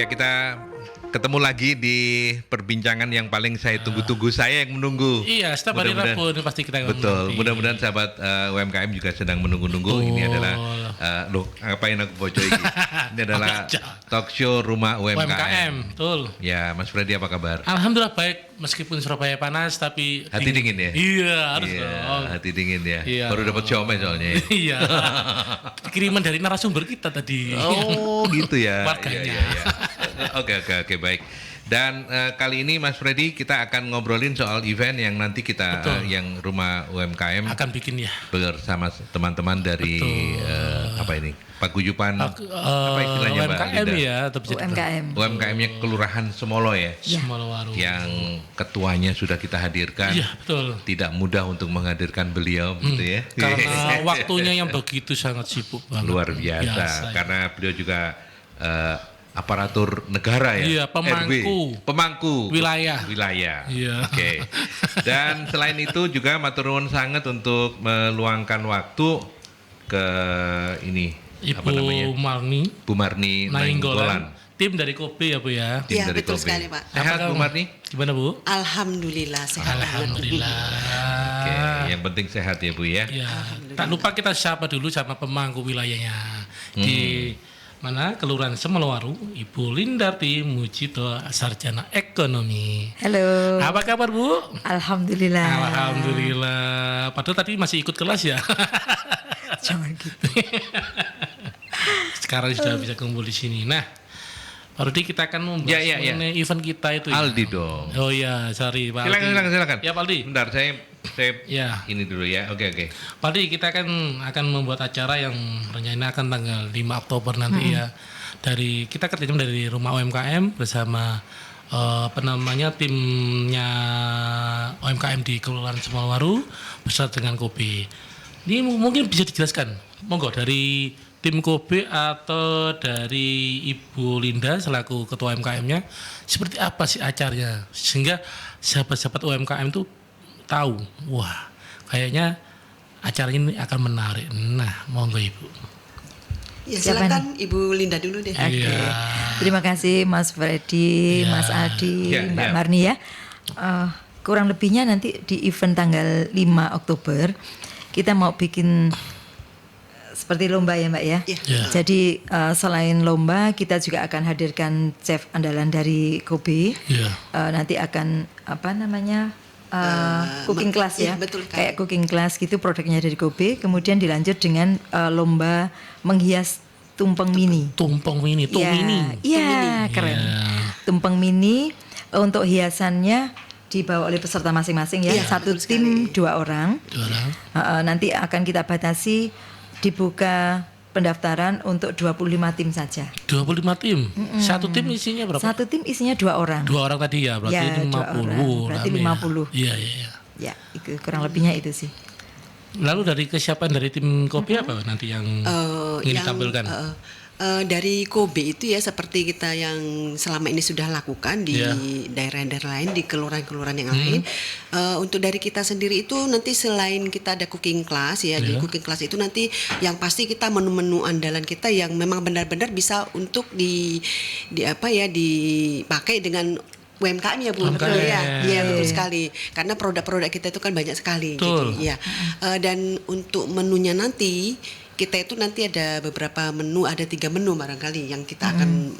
kita ketemu lagi di perbincangan yang paling saya tunggu-tunggu. Saya yang menunggu. Iya, setiap hari Rabu ini pasti kita betul. nanti. Mudah-mudahan sahabat UMKM juga sedang menunggu-nunggu. Ini adalah loh, ngapain aku bocor ini? Ini adalah talk show Rumah UMKM. Betul. Ya, Mas Freddy apa kabar? Alhamdulillah baik, meskipun Surabaya panas tapi hati dingin ya? Iya, harus iya, dong. hati dingin ya. Iya. Baru dapat siomay soalnya. Iya. Kiriman dari narasumber kita tadi. Oh, gitu ya. Warganya. Iya. Oke, baik. Dan kali ini Mas Freddy kita akan ngobrolin soal event yang nanti kita yang Rumah UMKM akan bikin ya bersama teman-teman dari apa ini paguyupan apa istilahnya UMKM Mbak ya, atau bisa UMKM-nya Kelurahan Semolo ya, Semolowaru, yang ketuanya sudah kita hadirkan. Iya, betul. Tidak mudah untuk menghadirkan beliau, gitu ya. Karena waktunya yang begitu sangat sibuk banget. Luar biasa. Karena beliau juga aparatur negara ya. Iya, pemangku wilayah. Iya. Oke. Dan selain itu juga matur nuwun sangat untuk meluangkan waktu ke ini Ibu Bu Marni Nainggolan. Tim dari Kobe ya Bu ya. Iya, betul sekali Pak. Sehat Bu Marni? Gimana Bu? Alhamdulillah sehat. Alhamdulillah. Oke, yang penting sehat ya Bu ya. Ya. Tak lupa kita sapa dulu sama pemangku wilayahnya di mana Kelurahan Semolowaru, Ibu Lindarti Mujito, sarjana ekonomi. Halo. Apa kabar Bu? Alhamdulillah. Alhamdulillah. Padahal tadi masih ikut kelas ya. Jangan gitu. Sekarang sudah bisa kumpul di sini. Nah, Pak Rudi, kita akan membahas mengenai event kita itu. Aldi dong. Oh iya, sorry Pak. Silakan. Ya Pak Aldi. Bentar, saya ini dulu ya. Oke. Pak Aldi, kita akan membuat acara yang rencananya akan tanggal 5 Oktober nanti ya. Kita kerjasama dari Rumah UMKM bersama timnya UMKM di Kelurahan Semolowaru bersama dengan Kobe. Ini mungkin bisa dijelaskan, monggo dari tim Kobe atau dari Ibu Linda selaku ketua UMKM-nya, seperti apa sih acaranya sehingga sahabat-sahabat UMKM itu tahu, wah kayaknya acara ini akan menarik. Nah, monggo Ibu. Ya, silakan Ibu Linda dulu deh. Okay. Terima kasih Mas Freddy, Mas Adi, Mbak Marni ya. Kurang lebihnya nanti di event tanggal 5 Oktober kita mau bikin seperti lomba ya Mbak ya. Jadi selain lomba kita juga akan hadirkan chef andalan dari Kobe. Nanti akan cooking class ya. Betul, kayak cooking class gitu, produknya dari Kobe. Kemudian dilanjut dengan lomba menghias tumpeng mini. Iya, keren. Tumpeng mini untuk hiasannya dibawa oleh peserta masing-masing ya. Satu tim 2 orang. Nanti akan kita batasi, dibuka pendaftaran untuk 25 tim saja. 25 tim? Satu tim isinya berapa? Satu tim isinya 2 orang. 2 orang tadi ya, berarti 50. Berarti 50. Iya. Ya, itu kurang lebihnya itu sih. Lalu dari kesiapan dari tim Kobe apa nanti yang ingin ditampilkan? Dari Kobe itu ya seperti kita yang selama ini sudah lakukan di daerah-daerah lain, di kelurahan-kelurahan yang lain. Untuk dari kita sendiri itu nanti selain kita ada cooking class ya, di cooking class itu nanti yang pasti kita menu-menu andalan kita yang memang benar-benar bisa untuk dipakai dengan UMKM ya Bu, betul ya, iya betul sekali. Karena produk-produk kita itu kan banyak sekali, jadi ya. Dan untuk menunya nanti kita itu nanti ada beberapa menu, ada 3 menu barangkali yang kita akan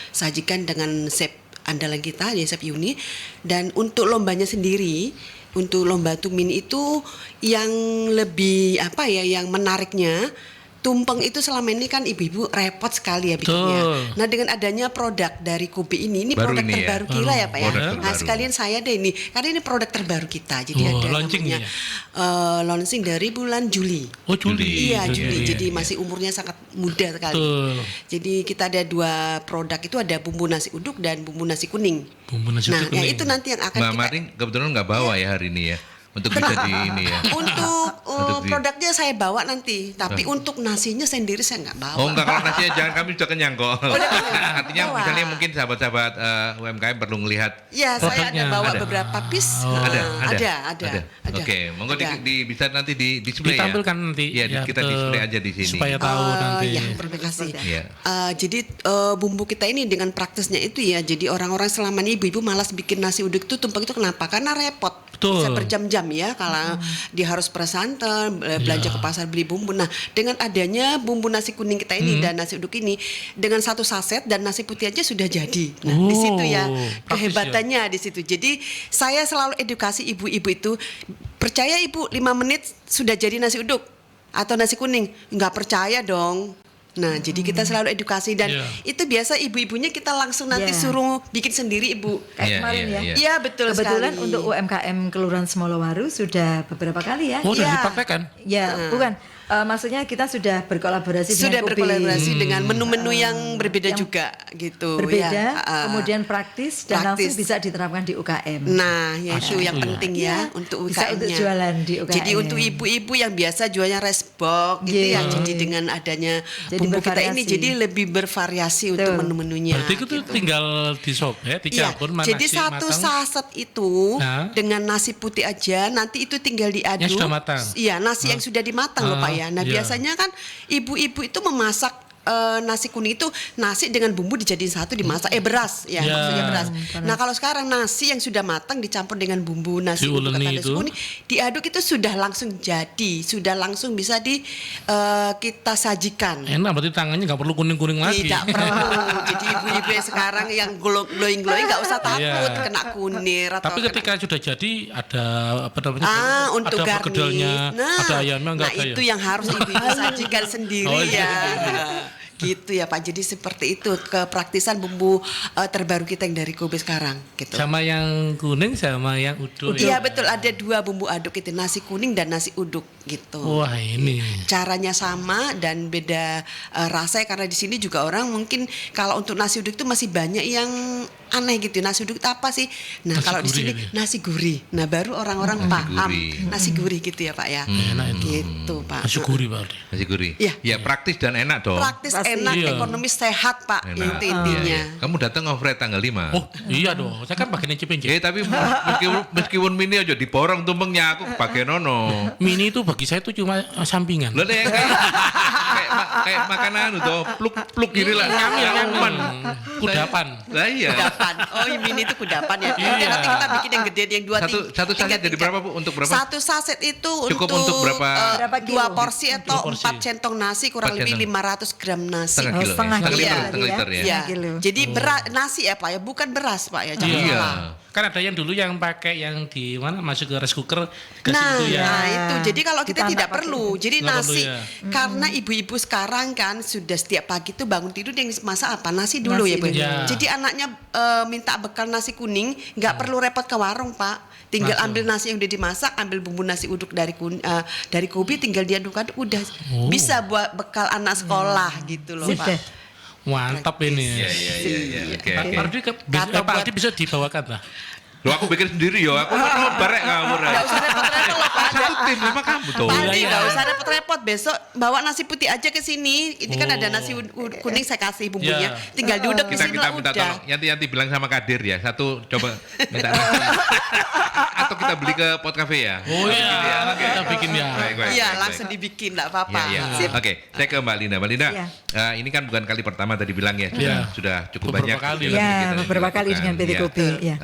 sajikan dengan chef andalan kita, ya Chef Yuni. Dan untuk lombanya sendiri, untuk lomba tumin itu yang lebih yang menariknya, tumpeng itu selama ini kan ibu-ibu repot sekali ya bikinnya. Nah, dengan adanya produk dari Kobe ini produk terbaru kita ya Pak ya. Nah, sekalian saya deh ini, karena ini produk terbaru kita. Jadi ada namanya launching dari bulan Juli. Oh, Juli. Iya, Juli. Jadi masih umurnya sangat muda sekali. Jadi kita ada 2 produk itu, ada bumbu nasi uduk dan bumbu nasi kuning. Nah, itu nanti yang akan Mbak Marni kebetulan nggak bawa ya hari ini ya. Untuk bisa di ini ya. Untuk produknya saya bawa nanti, tapi untuk nasinya sendiri saya nggak bawa. Oh enggak, kalau nasinya jangan, kami sudah kenyang kok. Artinya Bawa. misalnya mungkin sahabat-sahabat UMKM perlu melihat. Ya, saya ada bawa Ada. beberapa piece. Ada. Oke, monggo bisa nanti di display ya. Ditampilkan nanti. Iya, kita display aja di sini. Supaya tahu nanti. Ya, terima kasih. Iya. Jadi bumbu kita ini dengan praktisnya itu ya, jadi orang-orang selama ini ibu-ibu malas bikin nasi uduk itu tumpeng itu kenapa? Karena repot. Betul. Bisa berjam-jam ya kalau dia harus persantan, belanja ke pasar beli bumbu. Nah, dengan adanya bumbu nasi kuning kita ini dan nasi uduk ini dengan 1 saset dan nasi putih aja sudah jadi. Nah, di situ ya kehebatannya di situ. Jadi saya selalu edukasi ibu-ibu itu, percaya ibu 5 menit sudah jadi nasi uduk atau nasi kuning? Nggak percaya dong. Nah, jadi kita selalu edukasi dan itu biasa ibu-ibunya kita langsung nanti suruh bikin sendiri, Ibu. Kayak kemarin ya. Iya, betul Kebetulan sekali. untuk UMKM Kelurahan Semolowaru sudah beberapa kali ya. Oh, udah Iya. dipraktekkan? Ya, bukan. Maksudnya kita sudah berkolaborasi Sudah dengan Kopi. berkolaborasi dengan menu-menu yang berbeda juga gitu. Berbeda, Ya. kemudian praktis dan langsung bisa diterapkan di UKM. Nah, ya itu yang penting ya untuk Bisa UKM-nya. untuk jualan di UKM. Jadi untuk ibu-ibu yang biasa jualnya rice box gitu ya. Jadi dengan adanya Jadi bumbu kita ini bervariasi. jadi lebih bervariasi untuk menu-menunya. Berarti itu tinggal disobek, Iya, dicampur jadi nasi satu matang. saset itu Nah. dengan nasi putih aja, nanti itu tinggal diaduk. Yang sudah matang. Iya, nasi yang sudah dimatang loh Pak ya. Nah Iya. biasanya kan ibu-ibu itu memasak nasi kuning itu nasi dengan bumbu dijadiin satu dimasak beras ya, Ya. maksudnya beras. Nah kalau sekarang nasi yang sudah matang dicampur dengan bumbu nasi uduk atau Diuleni nasi itu. kuning diaduk itu sudah langsung jadi, sudah langsung bisa kita sajikan. Enak, berarti tangannya nggak perlu kuning-kuning lagi. Tidak perlu. Jadi ibu-ibu yang sekarang yang glowing nggak usah takut kena kunir atau Tapi ketika sudah jadi ada apa namanya? untuk ada garnish. perkedelnya, ada ayamnya enggak ada itu ya? yang harus ibu-ibu sajikan sendiri Oh, iya. ya. Gitu ya Pak. Jadi seperti itu kepraktisan bumbu terbaru kita yang dari Kobe sekarang gitu. Sama yang kuning sama yang uduk. Iya betul, ada 2 bumbu aduk itu, nasi kuning dan nasi uduk gitu. Wah, ini. Caranya sama dan beda rasa karena di sini juga orang mungkin kalau untuk nasi uduk itu masih banyak yang aneh gitu. Nasi uduk itu apa sih? Nah, Nasi kalau di sini gurih ini. nasi gurih. Nah, baru orang-orang paham gurih. nasi gurih gitu ya, Pak ya. Enak itu. Gitu, Pak. Nasi gurih berarti. Nasi gurih. Iya. Ya praktis dan enak dong. Praktis, Pasti. enak, Iya. ekonomis, sehat, Pak. Enak. Itu intinya. Iya, iya. Kamu datang off-road tanggal 5. Oh, iya dong. Saya kan pakai cincin. Tapi meskipun mini aja diborong tumpengnya aku pakai nono. Mini itu bagi saya itu cuma sampingan. Lo deh kayak makanan itu pluk gini lah. Nyaman. Kudapan. Lah iya. Kudapan. Oh, mini itu kudapan ya. Iya. Nanti kita bikin yang gede yang 2 Satu saset jadi berapa Bu? Untuk berapa? Satu saset itu Cukup untuk berapa? Berapa kilo? 2 porsi atau 2 porsi. 4 centong nasi kurang 4 lebih centong. 500 gram nasi. Setengah Oh, kilo. setengah Setengah kilo liter, tadi setengah ya. liter ya. Iya. kilo. Jadi nasi ya Pak ya, bukan beras Pak ya. Jangan Iya. salah. Kan ada yang dulu yang pakai yang di mana masuk ke rice cooker kasih Nah, itu ya. itu. Jadi kalau kita Kita tidak nggak perlu. Jadi Nggak nasi perlu ya. karena ibu-ibu sekarang kan sudah setiap pagi tuh bangun tidur yang masak apa? Nasi dulu Nasi ya, Bu. dulu. Ya. Jadi anaknya minta bekal nasi kuning, nggak perlu repot ke warung, Pak. Tinggal Langsung. ambil nasi yang udah dimasak, ambil bumbu nasi uduk dari Kobe, tinggal diaduk-aduk udah bisa buat bekal anak sekolah gitu loh, Sudah. Pak. Mantap ini. Iya. Oke. Pak Ardi Atau Pak buat- Ardi bisa dibawakan lah. Loh aku bikin sendiri yo. Aku kan barek ngawur. Nggak usah repot-repot loh, Pak. Satu tim sama kamu tuh. Pak Adi Iya. nggak usah repot-repot, besok bawa nasi putih aja ke sini. Ini kan ada nasi kuning saya kasih bumbunya. Ya. Tinggal diuduk di Kita sini lah minta udah. tolong. Yanti bilang sama Kadir ya. Satu coba minta nasi. Atau kita beli ke Pot Cafe ya. Oh iya, kita bikin ya. Baik. Iya, langsung dibikin enggak apa-apa. Iya. Sip. Oke, saya ke Mbak Linda. Mbak Linda, Iya. ini kan bukan kali pertama tadi bilang ya. Iya. Sudah cukup Beberapa banyak. kali. film Ya, kita yang beberapa kali dilakukan. dengan PT Iya. Kobe. Ya.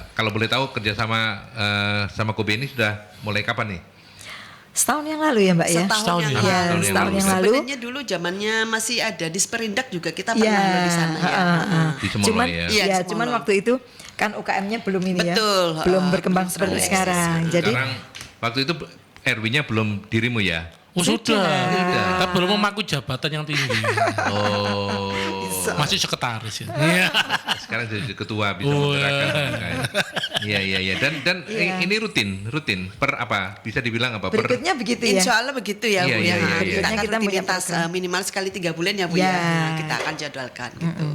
Kalau boleh tahu kerjasama sama Kobe ini sudah mulai kapan nih? Setahun yang lalu ya Mbak ya? Setahun yang ya. Ya, lalu. setahun yang lalu. Sebenarnya dulu zamannya masih ada di Sperindak juga kita pernah Ya, loh di sana ya. Di Semolo cuman, ya. Iya, ya, Semolo. cuman waktu itu kan UKM-nya belum ini Betul, ya, belum berkembang belum seperti eksis. sekarang. Jadi Sekarang waktu itu RW-nya belum dirimu ya? Oh sudah. Sudah. Kita belum memaku jabatan yang tinggi. Oh. Masih sekretaris ya. Iya. Sekarang jadi ketua bisa Oh, menggerakkan. Iya. Dan Iya. ini rutin per apa? Bisa dibilang apa? Per berikutnya begitu ya. Insya Allah begitu ya Iya, Bu iya, ya. iya, iya. Kita akan Kita punya rutinitas program. minimal sekali 3 bulan ya Bu Ya. ya. Nah, kita akan jadwalkan gitu.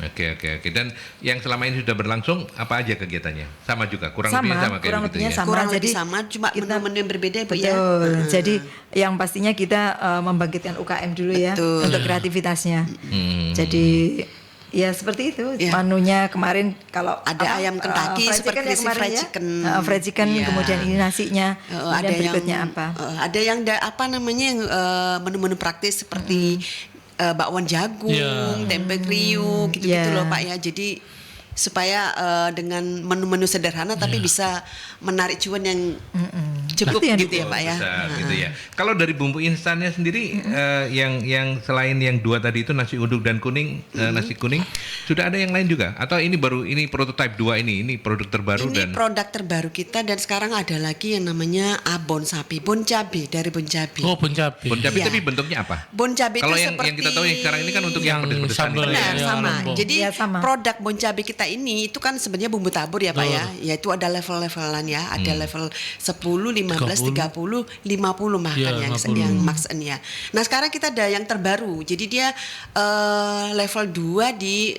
Oke. Oke. Dan yang selama ini sudah berlangsung apa aja kegiatannya? Sama juga, kurang Sama, lebih sama kayak kurang gitu lebihnya ya. sama. Kurang Jadi lebih sama, cuma kita- menu-menu yang berbeda Bu ya. Betul. Jadi yang pastinya kita membangkitkan UKM dulu ya Betul. untuk kreativitasnya. Jadi ya seperti itu. Ya. Menunya kemarin kalau Ada ayam Kentucky, fried super chicken ya crispy kemarin fried ya. chicken. Fried chicken, Iya. kemudian ini nasinya, kemudian berikutnya apa? Ada yang apa namanya yang menu-menu praktis seperti bakwan jagung, Iya. tempe kriuk, gitu-gitu Iya. loh Pak ya. Jadi supaya dengan menu-menu sederhana tapi bisa menarik cuan yang cukup Itu yang gitu ya Pak ya. Besar, gitu ya. Kalau dari bumbu instannya sendiri yang selain yang 2 tadi itu nasi uduk dan kuning, nasi kuning, sudah ada yang lain juga? Atau ini prototype 2 ini produk terbaru Ini dan produk terbaru kita dan sekarang ada lagi yang namanya abon sapi, bon cabe dari bon cabe. Oh, bon cabe. bon cabe Iya. tapi bentuknya apa? Bon cabe Kalau itu yang seperti kita tahu yang sekarang ini kan untuk yang Yang pedes-pedesan sambal itu. Benar, Ya, sama. lombok. Jadi Ya, sama. produk bon cabe kita ini itu kan sebenarnya bumbu tabur ya Pak ya. Yaitu ada level-levelan ya. Ada level 10, 15, 30, 50 bahkan Ya, yang 50. yang max-en ya. Nah, sekarang kita ada yang terbaru. Jadi dia level 2 di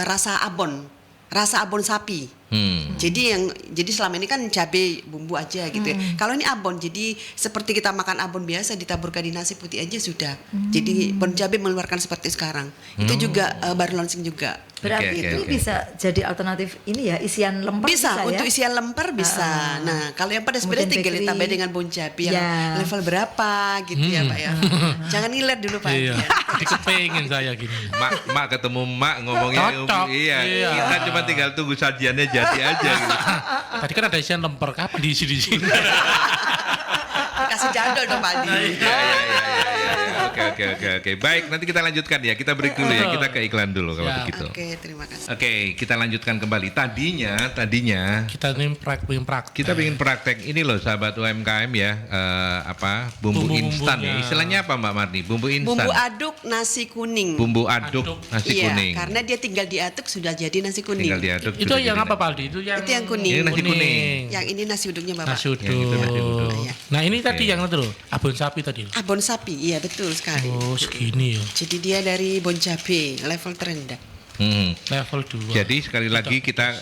rasa abon. Rasa abon sapi. Jadi selama ini kan cabai bumbu aja gitu ya. Kalau ini abon, jadi seperti kita makan abon biasa ditaburkan di nasi putih aja sudah. Jadi bon cabai mengeluarkan seperti sekarang. Itu juga baru launching juga. Berarti Oke, itu oke. bisa jadi alternatif ini ya, isian lemper Bisa ya? untuk isian lemper bisa. Nah, kalau yang pedas-pedas Kemudian tinggal bakery. ditambah dengan bon cabai yang Ya. level berapa gitu ya Pak ya. Jangan ngiler dulu Pak. Iya. Ya. Dikepengin saya gini. Mak ketemu mak ngomongnya Cocok. iya. Iya. Kita cuma tinggal tunggu sajiannya jadi aja gitu. Tadi kan ada isian lemper, kapan diisi di sini? Kasih jadol dong Pak Adi. Iya. Oke. Baik, nanti kita lanjutkan ya. Kita break dulu ya. Kita ke iklan dulu kalau Ya. begitu. Oke, terima kasih. Oke, kita lanjutkan kembali. Tadinya Kita ini praktek. kita ingin praktek ini loh sahabat UMKM ya, bumbu instan ya. Bumbu-bumbunya. Istilahnya apa Mbak Marni? Bumbu instan. Bumbu aduk nasi kuning. Bumbu aduk nasi Iya, kuning. karena dia tinggal diaduk sudah jadi nasi kuning. Tinggal diaduk. Itu sudah yang jadi apa nasi. Pak Aldi? Itu yang kuning. Ini nasi kuning. Yang ini nasi uduknya Bapak. Nasi uduk. Yang itu nasi uduk. Iya. Nah, ini tadi yang itu loh, abon sapi tadi. Abon sapi, iya betul sekali. Oh, segini ya. Jadi dia dari bon cabe, level terendah. Level 2. Jadi sekali lagi kita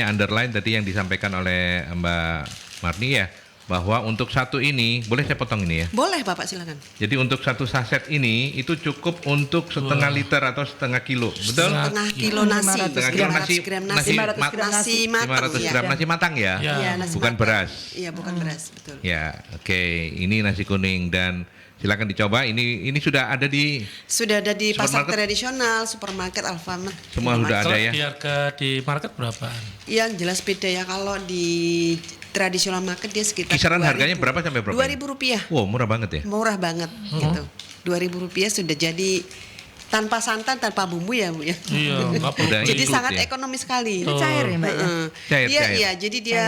underline tadi yang disampaikan oleh Mbak Marni ya, bahwa untuk satu ini, boleh saya potong ini ya. Boleh Bapak silakan. Jadi untuk satu saset ini itu cukup untuk setengah liter atau setengah kilo, betul? Setengah kilo nasi. 500 Setengah kilo nasi, 500 gram nasi. 500 gram Nasi nasi. matang 500 ya. gram nasi matang ya, Ya. Iya, nasi bukan matang. beras. Iya, bukan beras, betul. Ya, oke. Ini nasi kuning dan silakan dicoba. Ini sudah ada di Sudah ada di pasar Supermarket? tradisional, supermarket, Alfamart. Semua sudah ada Kalau ya. di harga di market berapaan? Yang jelas beda ya, kalau di tradisional market dia sekitar Kisaran 2.000. harganya berapa sampai berapa? Rp2.000. Wow, murah banget ya. Murah banget gitu. Rp2.000 sudah jadi tanpa santan, tanpa bumbu ya Bu ya. Iya, nggak perlu. Udah Jadi include sangat ya. ekonomis sekali. Itu cair ya Mbak ya? Cair, Iya, cair. iya, jadi dia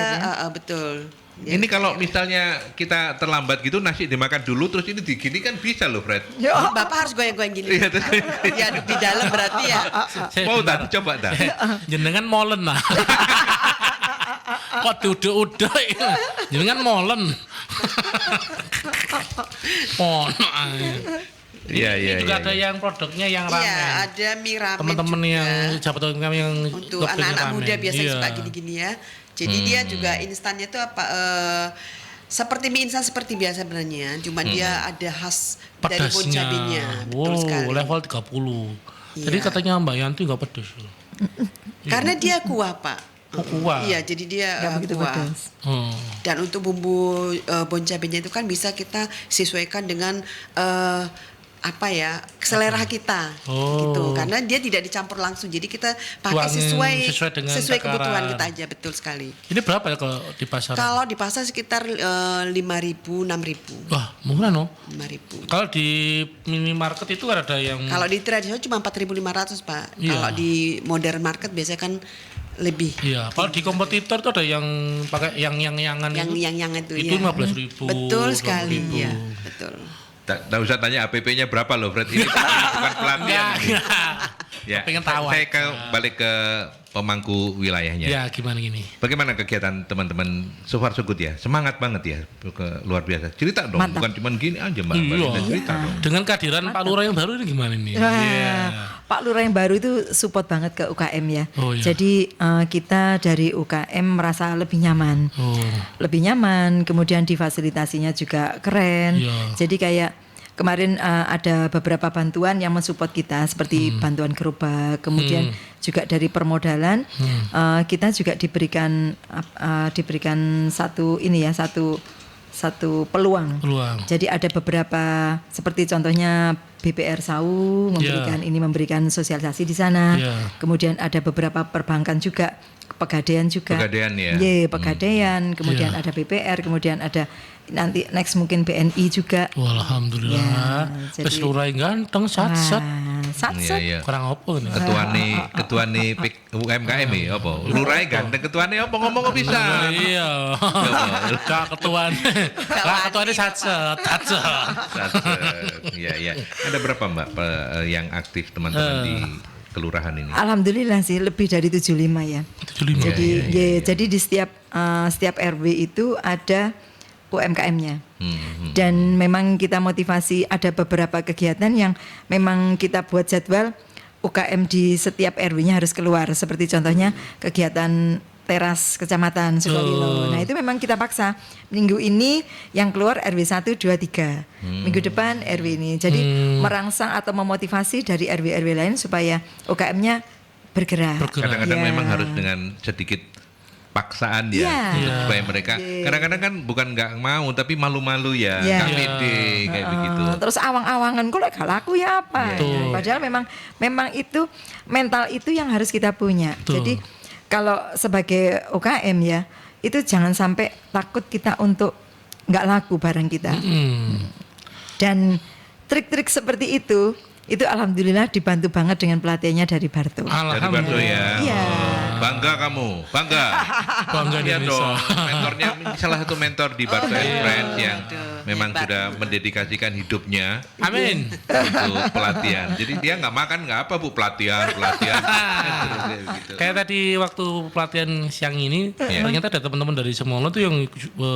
betul. Ya. Ini kalau misalnya kita terlambat gitu nasi dimakan dulu terus ini digini kan bisa loh Fred. Bapak harus goyang-goyang gini. Iya, terus- Diaduk di dalam berarti ya. Mau tak coba tak? Jenengan molen lah. Kok duduk-uduk jenengan molen. Iya, iya, Ini juga iya, ada iya. yang produknya yang Iya, ramen. ada mie ramen Teman-teman juga. yang sahabat kami yang Untuk kepingin anak-anak ramen. muda biasanya Iya. suka gini-gini ya. Jadi dia juga instannya tuh seperti mie instan seperti biasa sebenarnya, cuma dia ada khas dari bon Pedasnya. cabenya. Betul sekali. Level 30. Jadi Iya. katanya Mbak Yanti nggak pedes. Karena dia kuah, Pak. Oh, kuah. Iya, jadi dia Nggak begitu kuah. pedas. Dan untuk bumbu bon cabenya itu kan bisa kita sesuaikan dengan selera kita Oh. gitu. Karena dia tidak dicampur langsung. Jadi kita pakai Tuangin sesuai dengan kebutuhan takaran. kita aja, betul sekali. Ini berapa ya kalau di pasar? Kalau di pasar sekitar 5.000, 6.000. Wah, murah no. 5.000. Kalau di minimarket itu kan ada yang Kalau di tradisional cuma 4.500, Pak. Iya. Kalau di modern market biasanya kan lebih. Iya, kalau di kompetitor tuh ada yang pakai yang-yangan Yang itu. itu Itu ya. 15.000. Betul sekali, 20.000. ya. Betul. Tak usah tanya APP-nya berapa loh Fred. Ini bukan pelatihan. Enggak. Ya, pengen tahu. saya balik ke pemangku wilayahnya. Ya, gimana gini? Bagaimana kegiatan teman-teman so far so good ya? Semangat banget ya, luar biasa. Cerita dong, Mantap. bukan cuma gini aja Mbak. Iya. Cerita dong. Dengan kehadiran Pak Lurah yang baru ini gimana nih? Wah, Iya. Pak Lurah yang baru itu support banget ke UKM ya. Oh, iya. Jadi kita dari UKM merasa lebih nyaman. Oh. Lebih nyaman, kemudian difasilitasinya juga keren. Iya. Jadi kayak kemarin ada beberapa bantuan yang mensupport kita seperti bantuan gerobak, kemudian juga dari permodalan kita juga diberikan satu peluang. Jadi ada beberapa seperti contohnya BPR SAU memberikan sosialisasi di sana. Yeah. Kemudian ada beberapa perbankan juga, Pegadaian juga. Pegadaian ya. Iya, Pegadaian, kemudian ada BPR, kemudian ada nanti next mungkin BNI juga. Wah, alhamdulillah. Ya, Wes jadi- Lurah ganteng sat-sat. Sat-sat. Iya, iya. Kurang apa nih? Ketuane UMKM ya apa? Lurahe ganteng ketuane apa ngomong kok bisa? Iya. Kak ketuane sat-sat. Iya, iya. Ada berapa Mbak yang aktif teman-teman di kelurahan ini? Alhamdulillah sih lebih dari 75 ya. 75. Jadi Iya. jadi di setiap RW itu ada UMKM-nya. Dan memang kita motivasi ada beberapa kegiatan yang memang kita buat jadwal UKM di setiap RW-nya harus keluar. Seperti contohnya kegiatan teras kecamatan Sukolilo. Nah itu memang kita paksa. Minggu ini yang keluar RW 1, 2, 3. Minggu depan RW ini. Jadi merangsang atau memotivasi dari RW-RW lain supaya UKM-nya bergerak. Kadang-kadang Ya. memang harus dengan sedikit paksaan ya, Iya. untuk supaya mereka kadang-kadang kan bukan nggak mau tapi malu-malu ya, Iya. nggak pede kayak begitu. Terus awang-awangan kok gak laku ya apa? Betul. Padahal memang itu mental itu yang harus kita punya. Betul. Jadi kalau sebagai UKM ya itu jangan sampai takut kita untuk nggak laku barang kita. Dan trik-trik seperti itu alhamdulillah dibantu banget dengan pelatihannya dari Barto. Dari Barto ya. Iya. Bangga kamu, bangga. Bangga Iya Indonesia. dong. Mentornya salah satu mentor di Barto Friends yang memang Hebat. sudah mendedikasikan hidupnya Amin. untuk pelatihan. Jadi dia nggak makan nggak apa Bu, pelatihan. Gitu. Kayak tadi waktu pelatihan siang ini Iya. ternyata ada teman-teman dari Semolo tuh yang